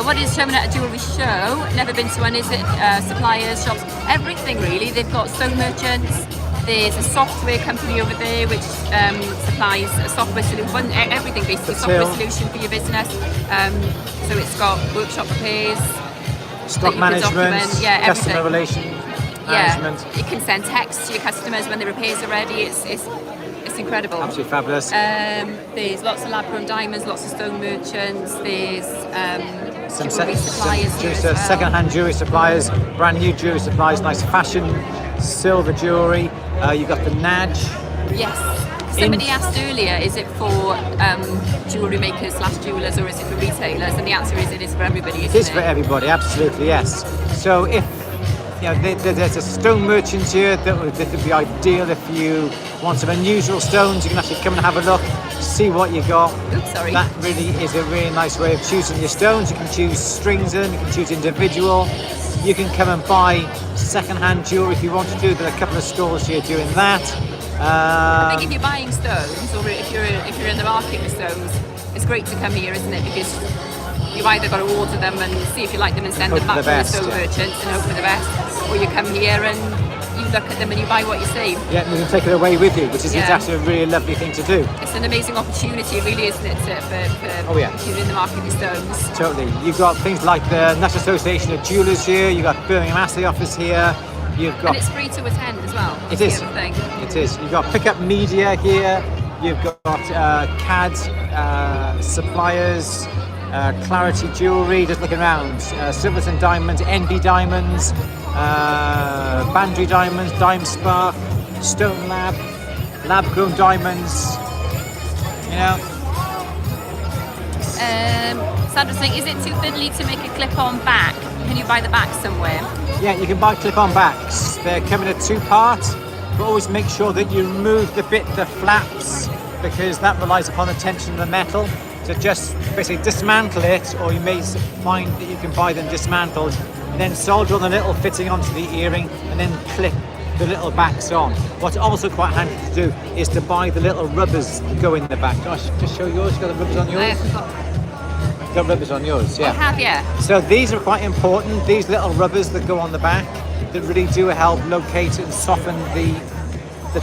What is showing at a jewellery show? Never been to one, is it? Suppliers, shops, everything really. They've got stone merchants. There's a software company over there which supplies a software solution, everything basically, software solution for your business. So it's got workshop repairs, stock management, customer relations management. You can send texts to your customers when the repairs are ready. It's incredible. Absolutely fabulous. There's lots of lab-grown diamonds, lots of stone merchants. There's jewellery suppliers here as well. Second-hand jewellery suppliers, brand new jewellery suppliers, nice fashion silver jewellery. You've got the Nudge. Yes. Somebody asked earlier, is it for jewellery makers / jewellers, or is it for retailers? And the answer is it is for everybody. It is for everybody, absolutely, yes. So if there's a stone merchant here that would be ideal if you want some unusual stones. You can actually come and have a look, see what you got. Oops, sorry. That really is a really nice way of choosing your stones. You can choose strings in, you can choose individual. You can come and buy second-hand jewellery if you want to do. There are a couple of stores here doing that. I think if you're buying stones, or if you're in the market with stones, it's great to come here, isn't it? Because you've either got to order them and see if you like them and send them back to the stone merchants and hope for the best, or you come here and you look at them and you buy what you see. Yeah, and you can take it away with you, which is actually a really lovely thing to do. It's an amazing opportunity, really, isn't it, for if you're in the market with stones. Totally. You've got things like the National Association of Jewellers here, you've got Birmingham Assay Office here, you've got... And it's free to attend as well. It is. It is. You've got Pick Up Media here, you've got CAD suppliers, Clarity Jewellery, just looking around, Silversmith Diamonds, NB Diamonds, Bandry Diamonds, Dime Spark, Stone Lab, Lab Grown Diamonds, you know. Sandra's saying, is it too fiddly to make a clip-on back? Can you buy the back somewhere? Yeah, you can buy clip-on backs. They're coming in two parts, but always make sure that you remove the flaps, because that relies upon the tension of the metal. So just basically dismantle it, or you may find that you can buy them dismantled, and then solder on the little fitting onto the earring, and then clip the little backs on. What's also quite handy to do is to buy the little rubbers that go in the back. Can I just show yours? You got the rubbers on yours? You've got rubbers on yours, yeah. I have, yeah. So these are quite important, these little rubbers that go on the back, that really do help locate and soften the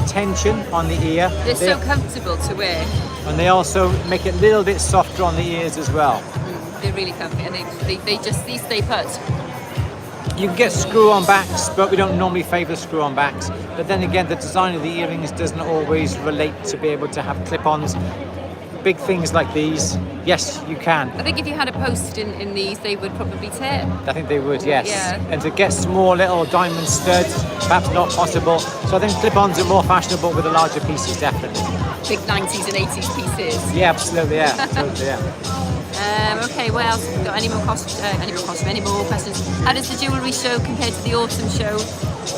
tension on the ear. They're so comfortable to wear. And they also make it a little bit softer on the ears as well. They're really comfy, and they stay put. You can get screw-on backs, but we don't normally favour screw-on backs. But then again, the design of the earrings doesn't always relate to be able to have clip-ons. Big things like these, yes, you can. I think if you had a post in these, they would probably tip. I think they would, yes. Yeah. And to get small little diamond studs, perhaps not possible. So I think clip-ons are more fashionable with the larger pieces, definitely. Big 90s and 80s pieces. Yeah, absolutely, yeah. Totally, yeah. Okay, what else? Got any more questions? How does the jewellery show compare to the autumn show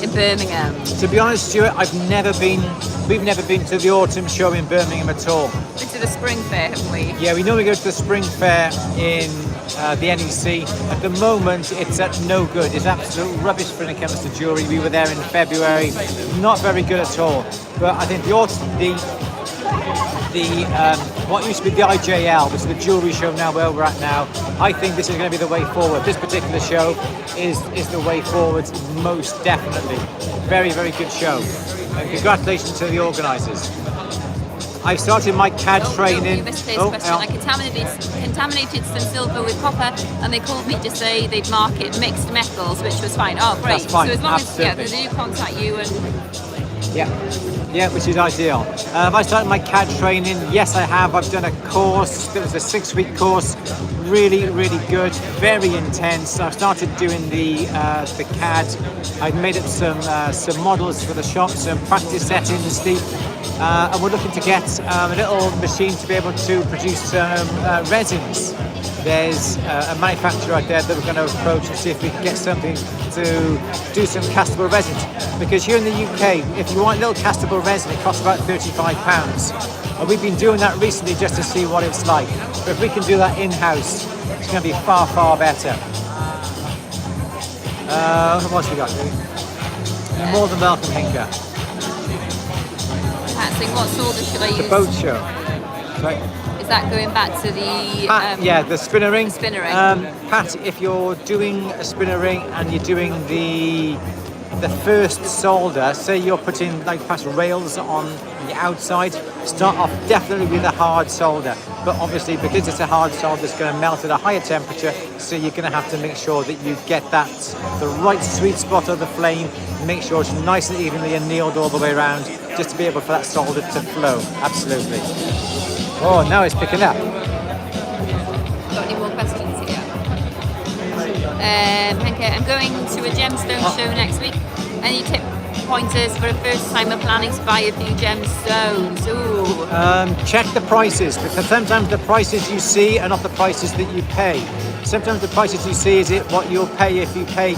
in Birmingham? To be honest, Stuart, we've never been to the autumn show in Birmingham at all. Been to the spring fair, haven't we? Yeah, we normally go to the spring fair in the NEC. At the moment, it's at no good. It's absolute rubbish when it comes to jewellery. We were there in February, not very good at all. But I think what used to be the IJL, which is the jewellery show now where we're at now, I think this is going to be the way forward. This particular show is the way forward, most definitely. Very, very good show. And congratulations to the organisers. I've started my CAD training. You missed today's question. I contaminated some silver with copper, and they called me to say they'd mark it mixed metals, which was fine. Oh, great. That's fine. So as long Absolutely. as they do contact you and... Yeah, which is ideal. Have I started my CAD training? Yes, I have. I've done a course. It was a 6-week course. Really, really good. Very intense. I've started doing the CAD. I've made up some models for the shop, some practice settings, Steve. And we're looking to get a little machine to be able to produce some resins. There's a manufacturer out there that we're going to approach and see if we can get something to do some castable resins. Because here in the UK, if you want a little castable resin, it costs about £35. And we've been doing that recently just to see what it's like. But if we can do that in-house, it's going to be far, far better. What else we got? You're more than welcome, Hinka. guessing what solder should I use? The boat show. Right. Is that going back to the... yeah, the spinner ring. The spinner ring. Pat, if you're doing a spinner ring and you're doing the first solder, say you're putting like perhaps rails on the outside, start off definitely with a hard solder. But obviously because it's a hard solder, it's going to melt at a higher temperature, so you're going to have to make sure that you get the right sweet spot of the flame, make sure it's nice and evenly annealed all the way around, just to be able for that solder to flow. Absolutely. Oh, now it's picking up. Got any more questions here? Okay, I'm going to a gemstone show next week. Any tip pointers for a first timer planning to buy a few gemstones? Ooh. Check the prices, because sometimes the prices you see are not the prices that you pay. Sometimes the prices you see is what you'll pay if you pay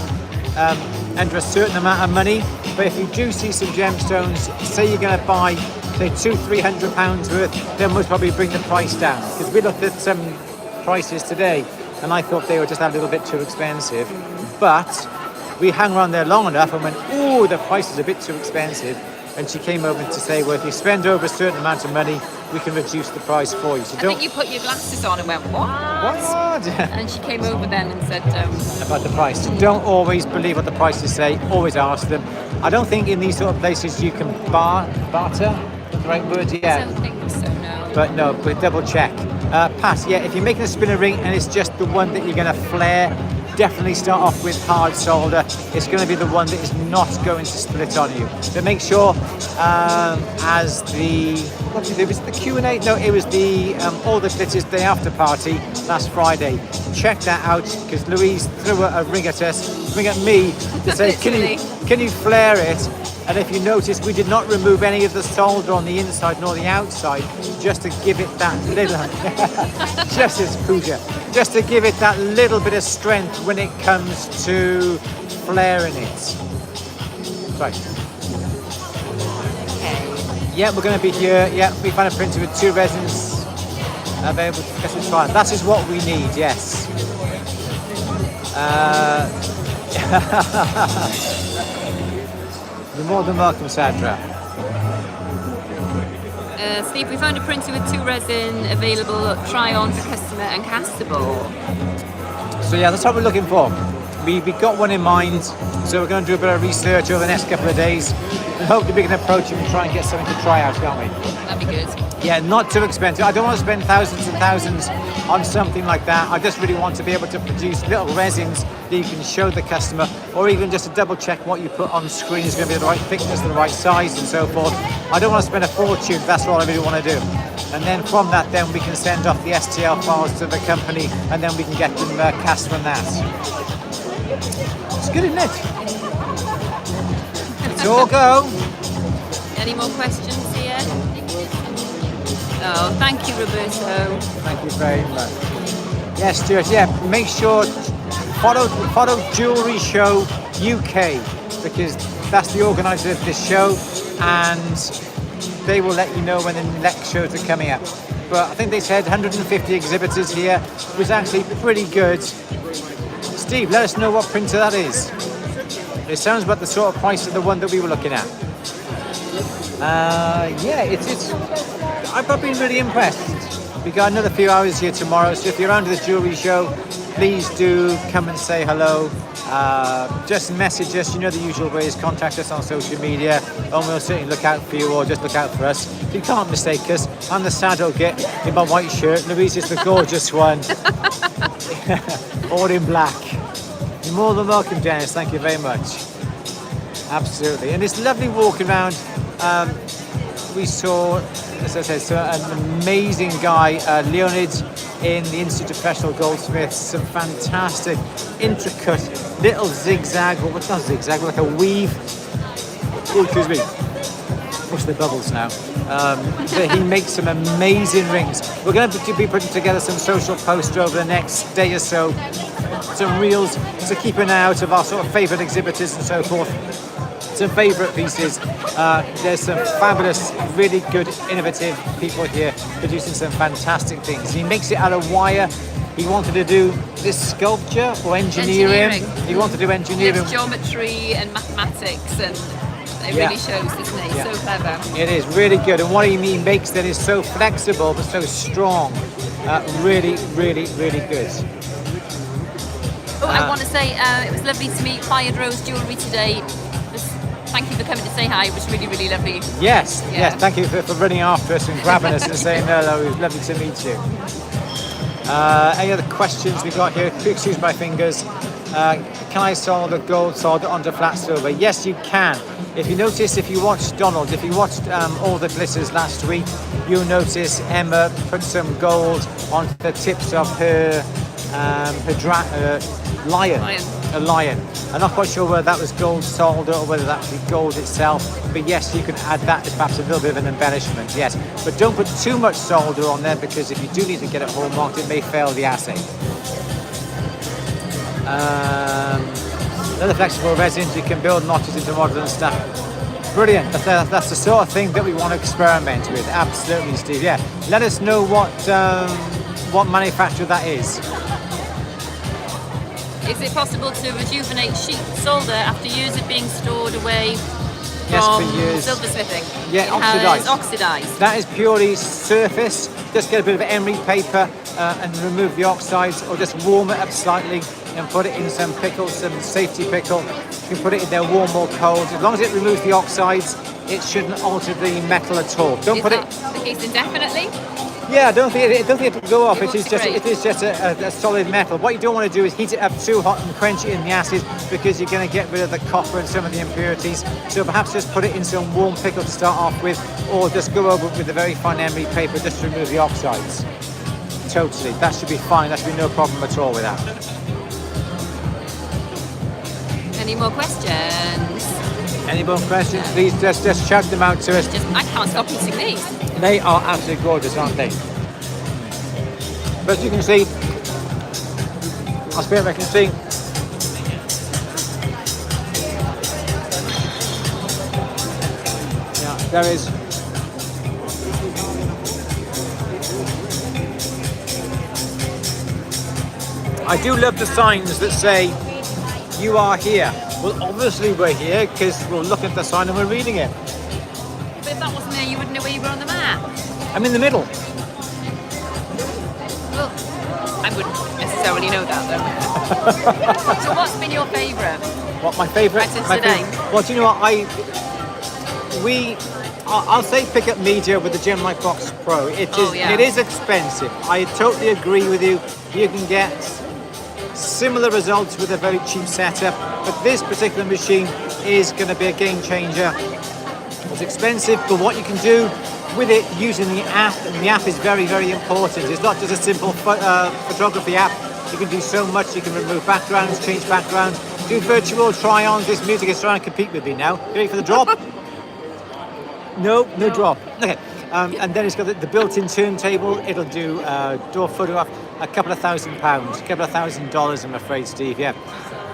under a certain amount of money. But if you do see some gemstones, say you're going to buy say £200-300 worth, then we'll probably bring the price down. Because we looked at some prices today and I thought they were just a little bit too expensive. But we hung around there long enough and went, oh, the price is a bit too expensive. And she came over to say, well, if you spend over a certain amount of money, we can reduce the price for you. So I think you put your glasses on and went, what? And she came over then and said... about the price. So don't always believe what the prices say, always ask them. I don't think in these sort of places you can barter, the right word, yeah. I don't think so, no. But double check. Pat, yeah, if you're making a spinner ring and it's just the one that you're going to flare, definitely start off with hard solder. It's going to be the one that is not going to split on you. So make sure as the... What did you do? Was it the Q A? No, it was the All the Glitters Day After Party last Friday. Check that out, because Louise threw a ring at me to say, can you flare it? And if you notice, we did not remove any of the solder on the inside nor the outside, just to give it that little, just to give it that little bit of strength when it comes to flaring it. Right. Okay. Yeah, we're going to be here. Yeah, we found a printer with 2 resins available to get it trial. That is what we need, yes. You're more than welcome, Sandra. Steve, we found a printer with 2 resin available, try on for customer and castable. So yeah, that's what we're looking for. We got one in mind, so we're going to do a bit of research over the next couple of days and hopefully we can approach it and try and get something to try out, can't we? That'd be good. Yeah, not too expensive. I don't want to spend thousands and thousands on something like that. I just really want to be able to produce little resins that you can show the customer, or even just to double check what you put on screen is going to be the right thickness, the right size and so forth. I don't want to spend a fortune, that's what I really want to do. And then from that, then we can send off the STL files to the company and then we can get them cast from that. It's good, isn't it? It's all go. Any more questions here? Oh, thank you, Roberto. Thank you very much. Yes, Stuart, yeah, make sure follow Jewellery Show UK, because that's the organiser of this show and they will let you know when the next shows are coming up. But I think they said 150 exhibitors here, which is actually pretty good. Steve, let us know what printer that is. It sounds about the sort of price of the one that we were looking at. Yeah, it's I've been really impressed. We got another few hours here tomorrow, so if you're around to the jewellery show, please do come and say hello. Just message us, you know the usual ways, contact us on social media, and we'll certainly look out for you, or just look out for us. You can't mistake us. I'm the saddle git in my white shirt, Louise is the gorgeous one, all in black. You're more than welcome, Janice, thank you very much. Absolutely, and it's lovely walking around. We saw, as I said, an amazing guy, Leonid, in the Institute of Professional Goldsmiths. Some fantastic, intricate little zigzag, or what's not zigzag, like a weave. Oh, excuse me. What's the bubbles now? So he makes some amazing rings. We're going to be putting together some social posts over the next day or so. Some reels to keep an eye out of our sort of favourite exhibitors and so forth. Some favourite pieces. There's some fabulous, really good, innovative people here producing some fantastic things. He makes it out of wire. He wanted to do this sculpture or engineering. He wanted to do engineering. It's geometry and mathematics and It really shows, doesn't it? It's so clever. It is really good, and what he makes that is so flexible but so strong. Really, really, really good. Oh, I want to say it was lovely to meet Fired Rose Jewellery today. Thank you for coming to say hi. It was really, really lovely. Yes. Thank you for running after us and grabbing us and saying hello. It was lovely to meet you. Any other questions we got here? Excuse my fingers. Can I solder gold solder onto flat silver? Yes, you can. If you notice, if you watched all the glitters last week, you'll notice Emma put some gold onto the tips of her lion. A lion. I'm not quite sure whether that was gold solder or whether that would be gold itself, but yes, you can add that as perhaps a little bit of an embellishment, yes. But don't put too much solder on there, because if you do need to get it hallmarked, it may fail the assay. Another flexible resins, you can build notches into modern stuff. Brilliant. That's the sort of thing that we want to experiment with. Absolutely, Steve. Yeah. Let us know what manufacturer that is. Is it possible to rejuvenate sheet solder after years of being stored away Yes, from for years. silversmithing? Yeah, oxidized. Oxidized. That is purely surface. Just get a bit of emery paper and remove the oxides, or just warm it up slightly and put it in some pickle, some safety pickle. You can put it in there warm or cold. As long as it removes the oxides, it shouldn't alter the metal at all. Don't put it. Is that the case indefinitely? Yeah, I don't think it will go off. It is Great. just a solid metal. What you don't want to do is heat it up too hot and quench it in the acid, because you're going to get rid of the copper and some of the impurities. So perhaps just put it in some warm pickle to start off with, or just go over it with a very fine emery paper just to remove the oxides. Totally, that should be fine. That should be no problem at all with that. Any more questions? Any more questions? Please just shout them out to us. I can't stop eating these. They are absolutely gorgeous, aren't they? But as you can see, I'll spit if I can see. Yeah, there is. I do love the signs that say, "You are here." Well, obviously we're here because we're looking at the sign and we're reading it. But if that wasn't there, you wouldn't know where you were on the map. I'm in the middle. Well, I wouldn't necessarily know that though. So what's been your favourite? What my favourite? Today. Well, do you know what I'll say pick up media with the Gemlight Box Pro. It is expensive. I totally agree with you. You can get similar results with a very cheap setup, but this particular machine is going to be a game changer. It's expensive, but what you can do with it using the app, and the app is very, very important. It's not just a simple photography app. You can do so much. You can remove backgrounds, change backgrounds, do virtual try-ons. This music is trying to compete with me now. You ready for the drop? No drop. Okay. And then it's got the built-in turntable. It'll do door photograph, a couple of £1,000, a couple of $1,000, I'm afraid, Steve. Yeah.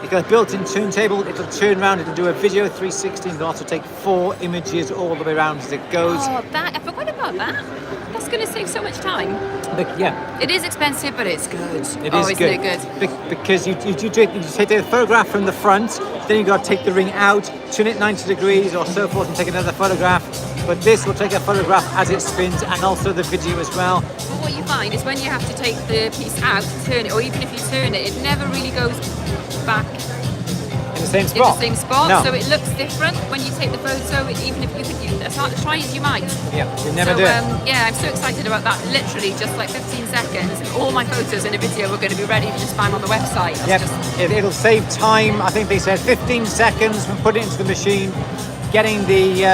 It's got a built-in turntable. It'll turn around. It'll do a video 360. It'll also take 4 images all the way around as it goes. Oh, I forgot about that. That's going to save so much time. But, yeah. It is expensive, but it's good. It is good. Isn't it good? Because you take a photograph from the front, then you've got to take the ring out, turn it 90 degrees or so forth, and take another photograph. But this will take a photograph as it spins, and also the video as well. But what you find is when you have to take the piece out, turn it, or even if you turn it, it never really goes back in the same spot. No. So it looks different when you take the photo, even if you could as hard to try as you might. Yeah, you never do it. Yeah, I'm so excited about that. Literally just like 15 seconds, and all my photos in a video are going to be ready to just bang on the website. It'll save time. I think they said 15 seconds from putting it into the machine, getting the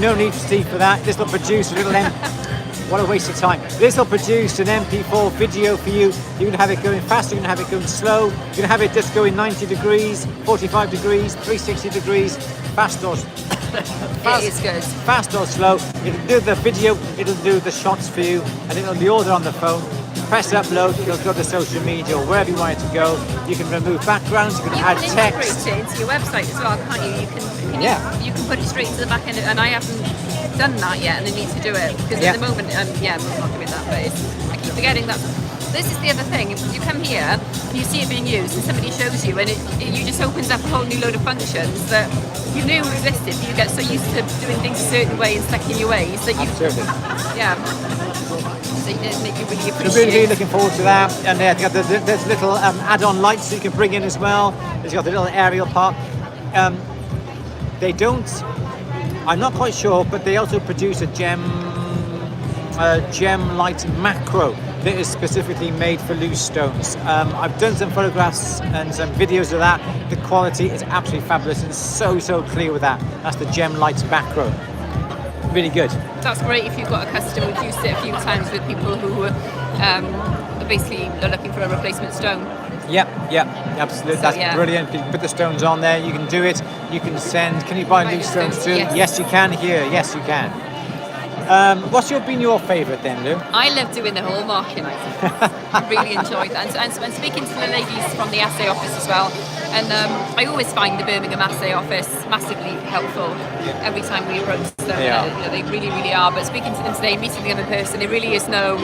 no need for Steve for that. This will produce a little what a waste of time. This will produce an MP4 video for you. You can have it going faster, you can have it going slow, you can have it just going 90 degrees, 45 degrees, 360 degrees, fast or it is good. Fast or slow. It'll do the video, it'll do the shots for you, and it'll be ordered on the phone. Press upload, it'll go to social media or wherever you want it to go. You can remove backgrounds, you can add text. You can integrate it into your website as well, can't you? You can put it straight into the back end, and I haven't done that yet, and I need to do it because at the moment, I'm not doing that. But I keep forgetting that This is the other thing. If you come here and you see it being used, and somebody shows you, and you just opens up a whole new load of functions that you knew existed. You get so used to doing things a certain way and stuck in your ways that you. Absolutely. Yeah. So you make you really appreciate. So really looking forward to that. And they've got there's little add-on lights that you can bring in as well. It's got the little aerial part. They don't. I'm not quite sure, but they also produce a gem light macro that is specifically made for loose stones. I've done some photographs and some videos of that. The quality is absolutely fabulous and so clear with that. That's the gem light macro. Really good. That's great if you've got a customer. We've used it a few times with people who are basically they're looking for a replacement stone. Yeah, absolutely. So, That's brilliant. You can put the stones on there. You can do it. You can send. Can you buy loose stones too? Yes, you can here. Yes, you can. What's been your favourite then, Lou? I love doing the hallmarking. I really enjoyed that. And speaking to the ladies from the assay office as well. And I always find the Birmingham assay office massively helpful every time we approach them. They really are. But speaking to them today, meeting them in person, there really is no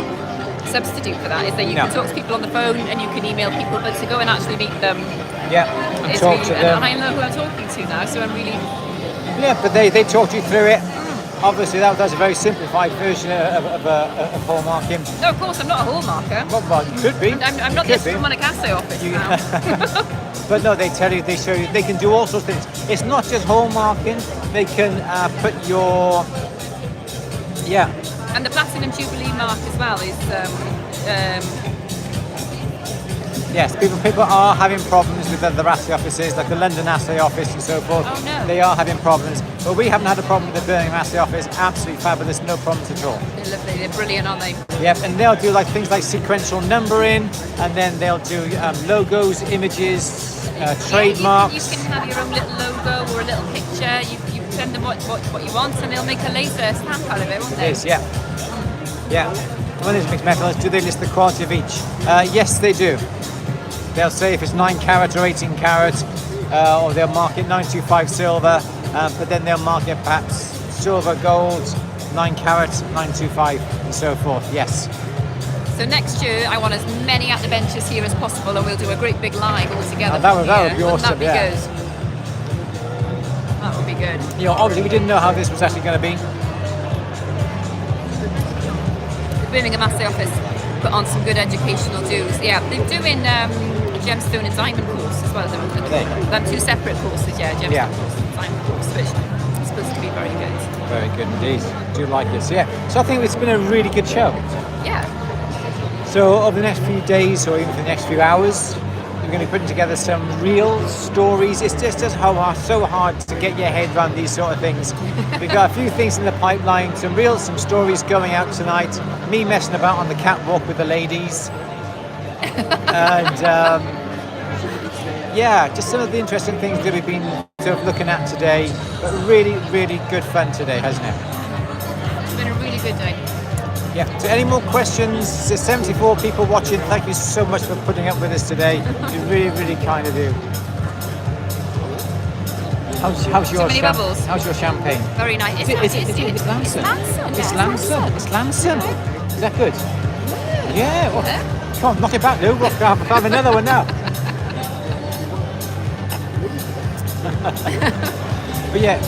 substitute for that. Is that you can talk to people on the phone and you can email people, but to go and actually meet them, and talk to them. And I know who I'm talking to now, so I'm really. Yeah, but they talked you through it. Obviously, that's a very simplified version of hallmarking. No, of course, I'm not a hallmarker. Well, you could be. I'm not the astronomic assay office now. But no, they tell you, they show you, they can do all sorts of things. It's not just hallmarking. They can put your And the Platinum Jubilee mark as well is. Yes, people are having problems with other assay offices, like the London assay office and so forth. Oh no. They are having problems, but we haven't had a problem with the Birmingham assay office. Absolutely fabulous, no problems at all. They're lovely, they're brilliant, aren't they? Yep, and they'll do like things like sequential numbering, and then they'll do logos, images, trademarks. You can have your own little logo or a little picture. You send them what you want, and they'll make a laser stamp out of it, won't they? Yes, yeah. When there's mixed metals, do they list the quality of each? Yes, they do. They'll say if it's 9 carat or 18 carat, or they'll mark it 925 silver, but then they'll mark it perhaps silver, gold, 9 carat, 925, and so forth. Yes. So next year, I want as many at the benches here as possible, and we'll do a great big live all together. That would be awesome. That'd be good. That would be good. Obviously, we didn't know how this was actually going to be. The Birmingham assay office put on some good educational dues. Yeah, they're doing a gemstone and diamond course as well. They're 2 separate courses, gemstone course and diamond course, which is supposed to be very good. Very good indeed. Do like it. So I think it's been a really good show. Yeah. So over the next few days, or even for the next few hours, we're going to be putting together some real stories. It's just so hard to get your head around these sort of things. We've got a few things in the pipeline, some stories going out tonight. Me messing about on the catwalk with the ladies. And just some of the interesting things that we've been sort of looking at today. But really good fun today, hasn't it? It's been a really good day. Yeah. So any more questions? There's 74 people watching. Thank you so much for putting up with us today. You really kind of do. How's your bubbles. How's your champagne? Very nice. It's Lamson. It's Lamson. Is that good? Yeah. Well, come on, knock it back, Lou. We'll have another one now. But yeah.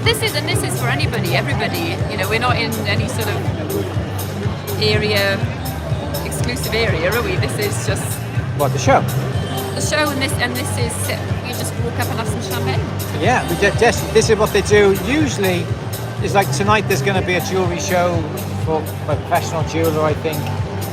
This is for anybody, everybody. We're not in any sort of exclusive area, are we? This is just the show. The show, and this is you just walk up and have some champagne. Yeah, this is what they do. Usually, it's like tonight. There's going to be a jewellery show for a professional jeweller, I think,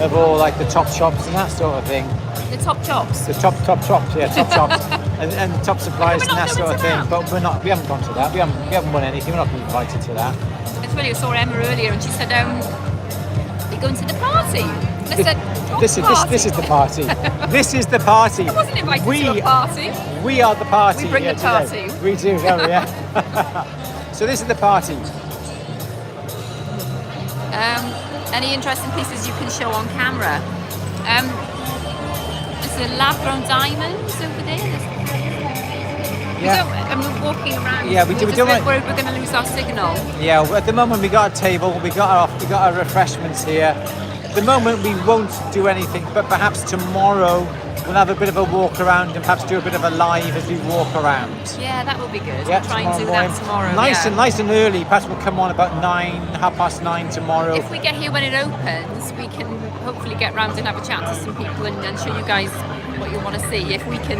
of all like the top shops and that sort of thing. The top chops. The top shops, yeah, top shops, and top suppliers and that sort of thing. But we haven't gone to that. We haven't won anything. We're not being invited to that. It's funny. I saw Emma earlier, and she said, "You're going to the party." And I said, This is the party. This is the party. I wasn't invited to a party. We are the party. We bring the party. Today. We do, don't we? Yeah. So this is the party. Any interesting pieces you can show on camera? There's a lab-grown diamonds over there. We're walking around. Yeah, we're going to lose our signal. Yeah, at the moment we got a table. We got our refreshments here. the moment we won't do anything, but perhaps tomorrow we'll have a bit of a walk around and perhaps do a bit of a live as we walk around. Yeah, that will be good. Yeah, we'll try and do that tomorrow. Nice and early. Perhaps we'll come on about 9:30 tomorrow. If we get here when it opens, we can hopefully get round and have a chat to some people and show you guys what you want to see. If we can,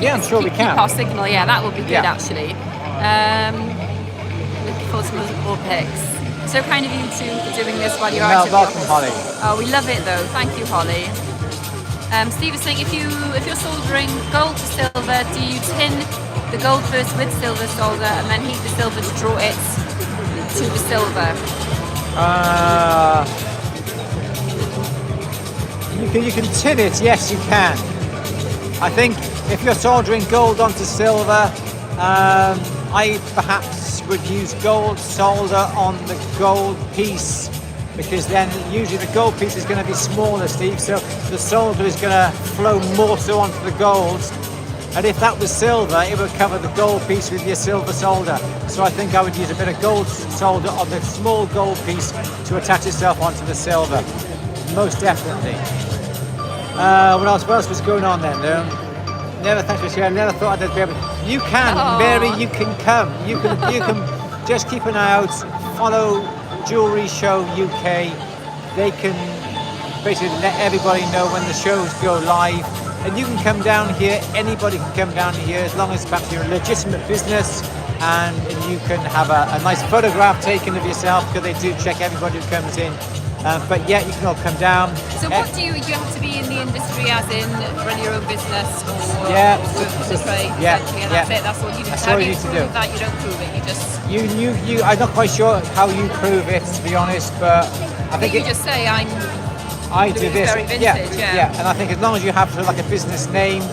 I'm sure we can. Keep our signal. Yeah, that would be good actually. Looking forward to more pics. So kind of you two for doing this while you're out of the welcome, office. Holly. Oh, we love it though. Thank you, Holly. Steve is saying if you're soldering gold to silver, do you tin the gold first with silver solder and then heat the silver to draw it to the silver? You can tin it, yes you can. I think if you're soldering gold onto silver, I perhaps would use gold solder on the gold piece, because then usually the gold piece is going to be smaller, Steve, so the solder is going to flow more so onto the gold. And if that was silver, it would cover the gold piece with your silver solder. So I think I would use a bit of gold solder on the small gold piece to attach itself onto the silver. Most definitely. What else was going on then? Never, thanks for sharing. Never thought I'd be able. You can, Mary. You can come. You can just keep an eye out. Follow Jewellery Show UK. They can basically let everybody know when the shows go live, and you can come down here. Anybody can come down here as long as perhaps you're a legitimate business, and you can have a nice photograph taken of yourself, because they do check everybody who comes in. But yeah, you can all come down. So what do you have to be in the industry, as in run your own business or work for the trade? Yeah, and that's it. That's all you do. That's How all do you you need to prove do. that? You don't prove it. You just. You. I'm not quite sure how you prove it, to be honest, but I think you just say I do this. Very vintage, yeah. And I think as long as you have like a business name.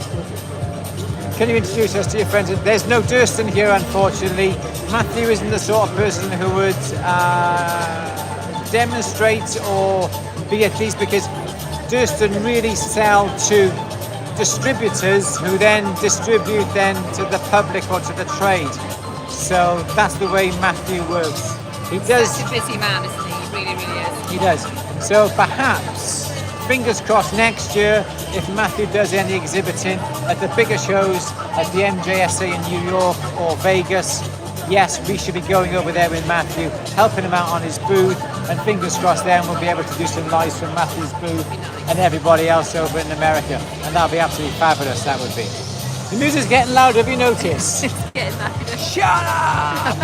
Can you introduce us to your friends? There's no Durston here, unfortunately. Matthew isn't the sort of person who would demonstrate or be at least, because Durston really sell to distributors who then distribute then to the public or to the trade. So that's the way Matthew works. He does. Such a busy man, isn't he? He really, really is. He does. So perhaps, fingers crossed, next year, if Matthew does any exhibiting at the bigger shows at the MJSA in New York or Vegas, yes, we should be going over there with Matthew, helping him out on his booth, and fingers crossed then we'll be able to do some lives from Matthew's booth and everybody else over in America. And that'll be absolutely fabulous, that would be. The music's getting louder, have you noticed? It's getting louder. Shut up!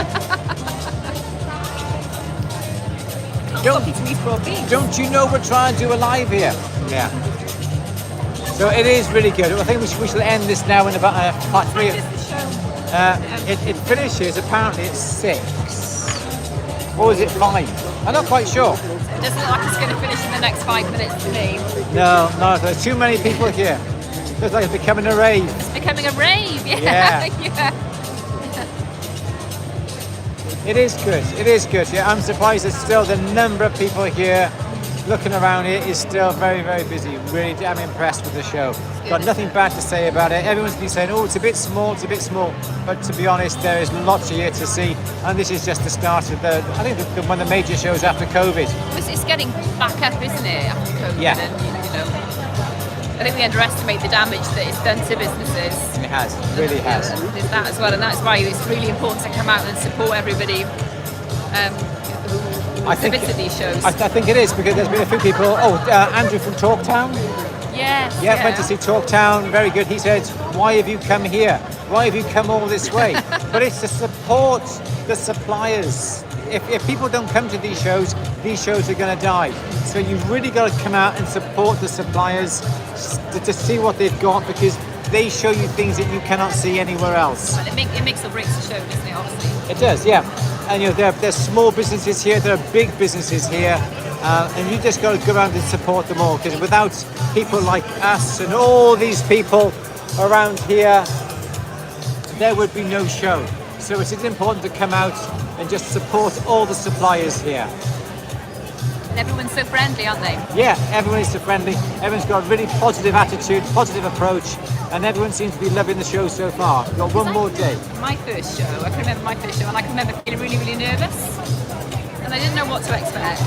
Don't you know we're trying to do a live here? Yeah. So it is really good. I think we shall end this now in about part 3. It finishes apparently at 6. Or is it 5? I'm not quite sure. It doesn't look like it's going to finish in the next 5 minutes to me. No, there's too many people here. Looks like it's becoming a rave. It's becoming a rave, yeah. Yeah. It is good. Yeah, I'm surprised that still the number of people here looking around here is still very, very busy. Really, I'm impressed with the show. Got nothing bad to say about it. Everyone's been saying, oh, it's a bit small. But to be honest, there is lots here to see. And this is just the start of one of the major shows after COVID. It's getting back up, isn't it, after COVID? Yeah. And, I think we underestimate the damage that it's done to businesses. It has, it really has. There's that as well, and that's why it's really important to come out and support everybody who exhibited these shows. I think it is, because there's been a few people. Andrew from Talktown. Yes. Yeah, went to see Talktown. Very good. He said, "Why have you come here? Why have you come all this way?" But it's to support the suppliers. If people don't come to these shows are going to die. So you've really got to come out and support the suppliers to see what they've got, because they show you things that you cannot see anywhere else. Well, it makes or breaks the show, doesn't it, obviously? It does, yeah. And there's small businesses here, there are big businesses here, and you just got to go around and support them all, because without people like us and all these people around here, there would be no show. So it's important to come out and just support all the suppliers here. And everyone's so friendly, aren't they? Yeah, everyone is so friendly. Everyone's got a really positive attitude, positive approach, and everyone seems to be loving the show so far. We've got one more day. My first show, I can remember my first show, and I can remember feeling really, really nervous. and I didn't know what to expect.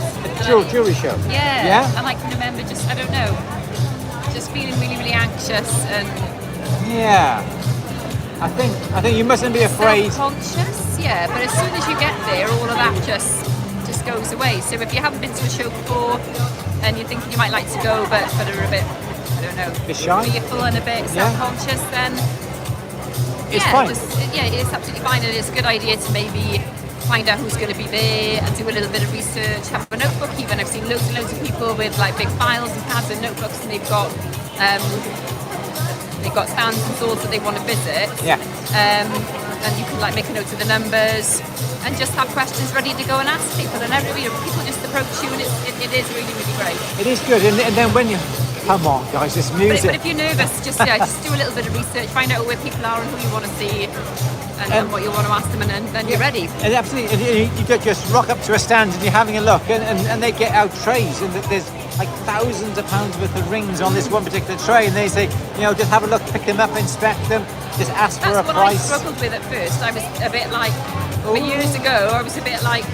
Jewellery show. Yeah. And I can remember just, I don't know, just feeling really, really anxious and yeah. I think you mustn't be afraid. Self-conscious, yeah. But as soon as you get there, all of that just goes away. So if you haven't been to a show before and you think you might like to go, but are a bit, I don't know, a bit shy, fearful and a bit self-conscious, then it's fine. It's absolutely fine, and it's a good idea to maybe find out who's going to be there and do a little bit of research. Have a notebook even. I've seen loads and loads of people with like big files and pads and notebooks, and they've got stands and stores that they want to visit. Yeah. And you can like make a note of the numbers and just have questions ready to go and ask people. And people just approach you, and it is really, really great. It is good, and then when you come on, guys, this music. But if you're nervous, just do a little bit of research, find out where people are and who you want to see. And what you want to ask them, and then you're ready. And absolutely, and you just rock up to a stand and you're having a look, and they get out trays, and there's like thousands of pounds worth of rings on this one particular tray, and they say, just have a look, pick them up, inspect them, just ask for a price. That's what I struggled with at first. I was a bit like, years ago, I was a bit like,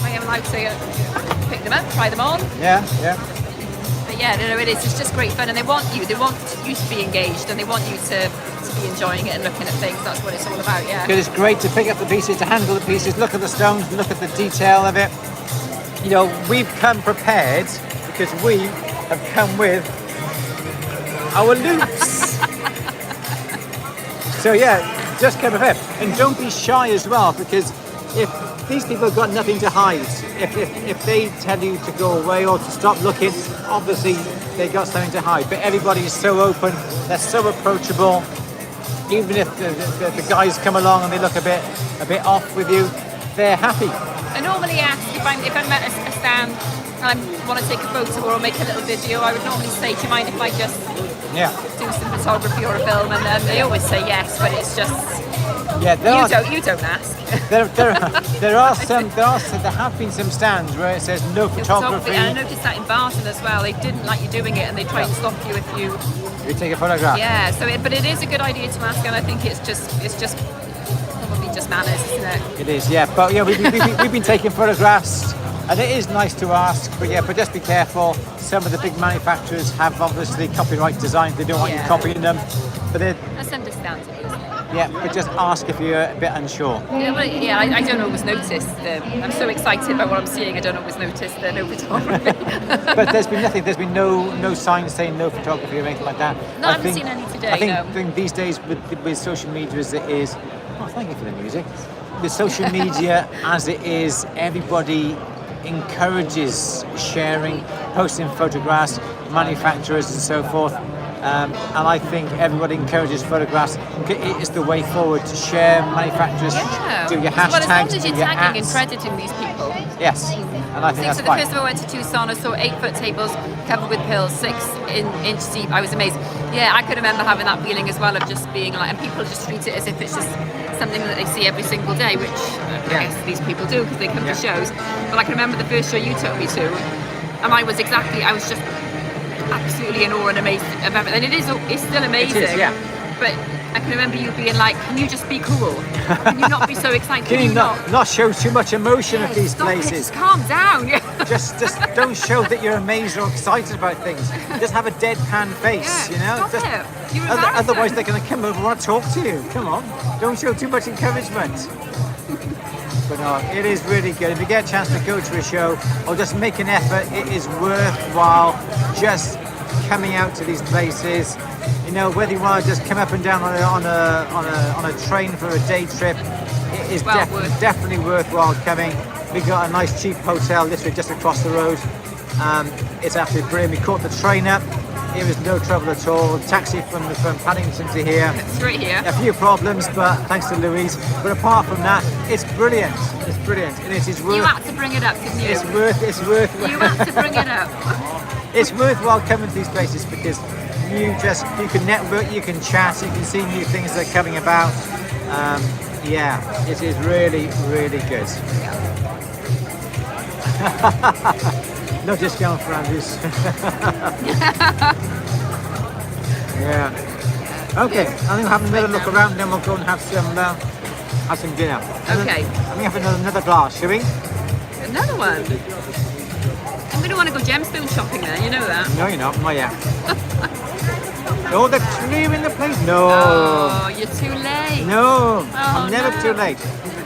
I am allowed to pick them up, try them on. Yeah. But yeah, no, it is. It's just great fun, and they want you to be engaged, and they want you to be enjoying it and looking at things. That's what it's all about, yeah. Because it's great to pick up the pieces, to handle the pieces, look at the stones, look at the detail of it. We've come prepared because we have come with our loops. So yeah, just come prepared. And don't be shy as well, because if these people have got nothing to hide, if they tell you to go away or to stop looking, obviously they got something to hide. But everybody is so open, they're so approachable. Even if the guys come along and they look a bit off with you, they're happy. I normally ask if I'm at a stand and I want to take a photo or make a little video, I would normally say, do you mind if I just do some photography or a film? And then they always say yes, but it's just you don't ask. There have been some stands where it says no photography. And I noticed that in Barton as well. They didn't like you doing it, and they try and stop you if you take a photograph. Yeah. But it is a good idea to ask, and I think it's just probably just manners, isn't it? It is, yeah. But we've been taking photographs, and it is nice to ask. But just be careful. Some of the big manufacturers have obviously copyright designs. They don't want you copying them. But that's understandable. Yeah, but just ask if you're a bit unsure. I don't always notice. I'm so excited by what I'm seeing, I don't always notice the no photography. But there's been nothing. There's been no signs saying no photography or anything like that. No, I haven't seen any today. I think these days with social media as it is. Oh, thank you for the music. With social media as it is, everybody encourages sharing, posting photographs, manufacturers and so forth. And I think everybody encourages photographs. It is the way forward to share manufacturers, do your hashtags, as long as you're tagging and crediting these people. Yes, and I think that's so fine. The first time I went to Tucson, I saw 8-foot tables covered with pills, 6-inch deep. I was amazed. Yeah, I could remember having that feeling as well of just being like, and people just treat it as if it's just something that they see every single day, which I guess these people do because they come to shows. But I can remember the first show you took me to, and I was just absolutely in awe and amazed about it. And it's still amazing. It is, yeah. But I can remember you being like, can you just be cool? Can you not be so excited? Can you not show too much emotion at these places? Just calm down. just don't show that you're amazed or excited about things. Just have a deadpan face, Stop it. You're embarrassing. Otherwise they're going to come over and want to talk to you. Come on, don't show too much encouragement. But no, it is really good. If you get a chance to go to a show or just make an effort, it is worthwhile just coming out to these places. Whether you want to just come up and down on a train for a day trip, it is definitely worthwhile coming. We got a nice cheap hotel literally just across the road. It's absolutely brilliant. We caught the train up. It was no trouble at all. Taxi from Paddington to here. Straight here. A few problems, but thanks to Louise. But apart from that, it's brilliant. It's brilliant, and it is worth. You had to bring it up, didn't you? It's worth. You had to bring it up. It's worthwhile coming to these places because you can network, you can chat, you can see new things that are coming about. It is really, really good. No discount for Andrews. Yeah. Okay, I think we'll have another look around, then we'll go and have some dinner. Okay. And we have another glass, shall we? Another one. I'm going to want to go gemstone shopping there, you know that? No, you're not. Not yet. Oh, they're clearing the place. No. Oh, you're too late. No, I'm never too late.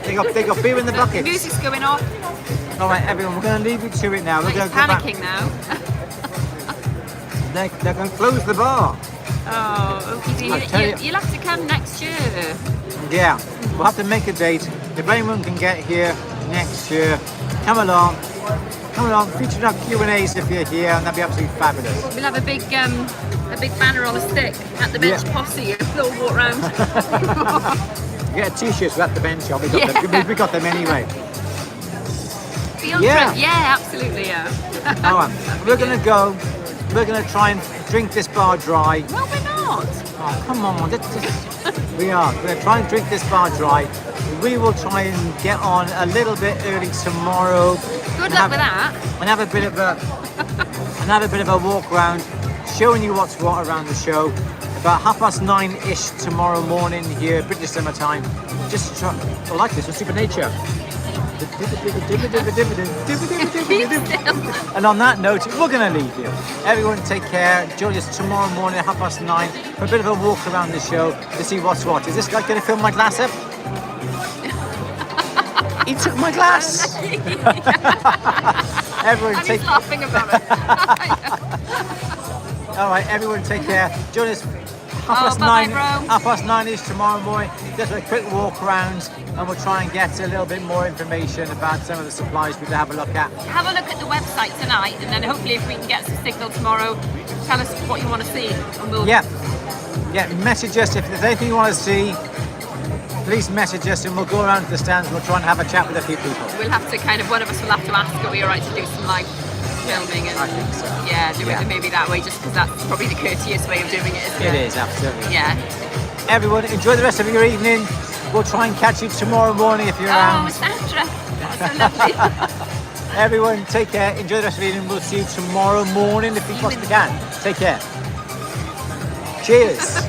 They got beer in the buckets. The music's going off. All right, everyone, we're going to leave you to it now. We're going to go back. Panicking now. They're going to close the bar. Oh, okay. You'll have to come next year. Yeah, we'll have to make a date. If anyone can get here next year, come along. Come along, feature our Q&As if you're here, and that'd be absolutely fabulous. We'll have a big banner on a stick at the bench posse, and we'll walk round. Get a t-shirt at the bench on. We got them anyway. Field trip. Yeah, absolutely, yeah. All right, we're going to go. We're going to try and drink this bar dry. No, we're not. Oh, come on. We are. We're going to try and drink this bar dry. We will try and get on a little bit early tomorrow. Good luck with that. And have a bit of a walk around, showing you what's what around the show. About 9:30-ish tomorrow morning here, British summer time. Just try. I like this. Super nature. And on that note, we're going to leave you. Everyone take care. Join us tomorrow morning at 9:30 for a bit of a walk around the show to see what's what. Is this guy going to fill my glass up? He took my glass. Everyone and he's laughing about it. All right, everyone take care. Join us 9:30 tomorrow morning. Just a quick walk around, and we'll try and get a little bit more information about some of the supplies we can have a look at. Have a look at the website tonight, and then hopefully if we can get some signal tomorrow, tell us what you want to see. And we'll... Yeah, message us if there's anything you want to see. Please message us and we'll go around to the stands and we'll try and have a chat with a few people. We'll have to one of us will have to ask, are we alright to do some live filming? And I think so. Yeah, do it maybe that way, just because that's probably the courteous way of doing it, isn't it? It is, absolutely. Yeah. Everyone, enjoy the rest of your evening. We'll try and catch you tomorrow morning if you're around. Oh, Sandra. That's so lovely. Everyone, take care. Enjoy the rest of the evening. We'll see you tomorrow morning if we possibly can. Take care. Cheers.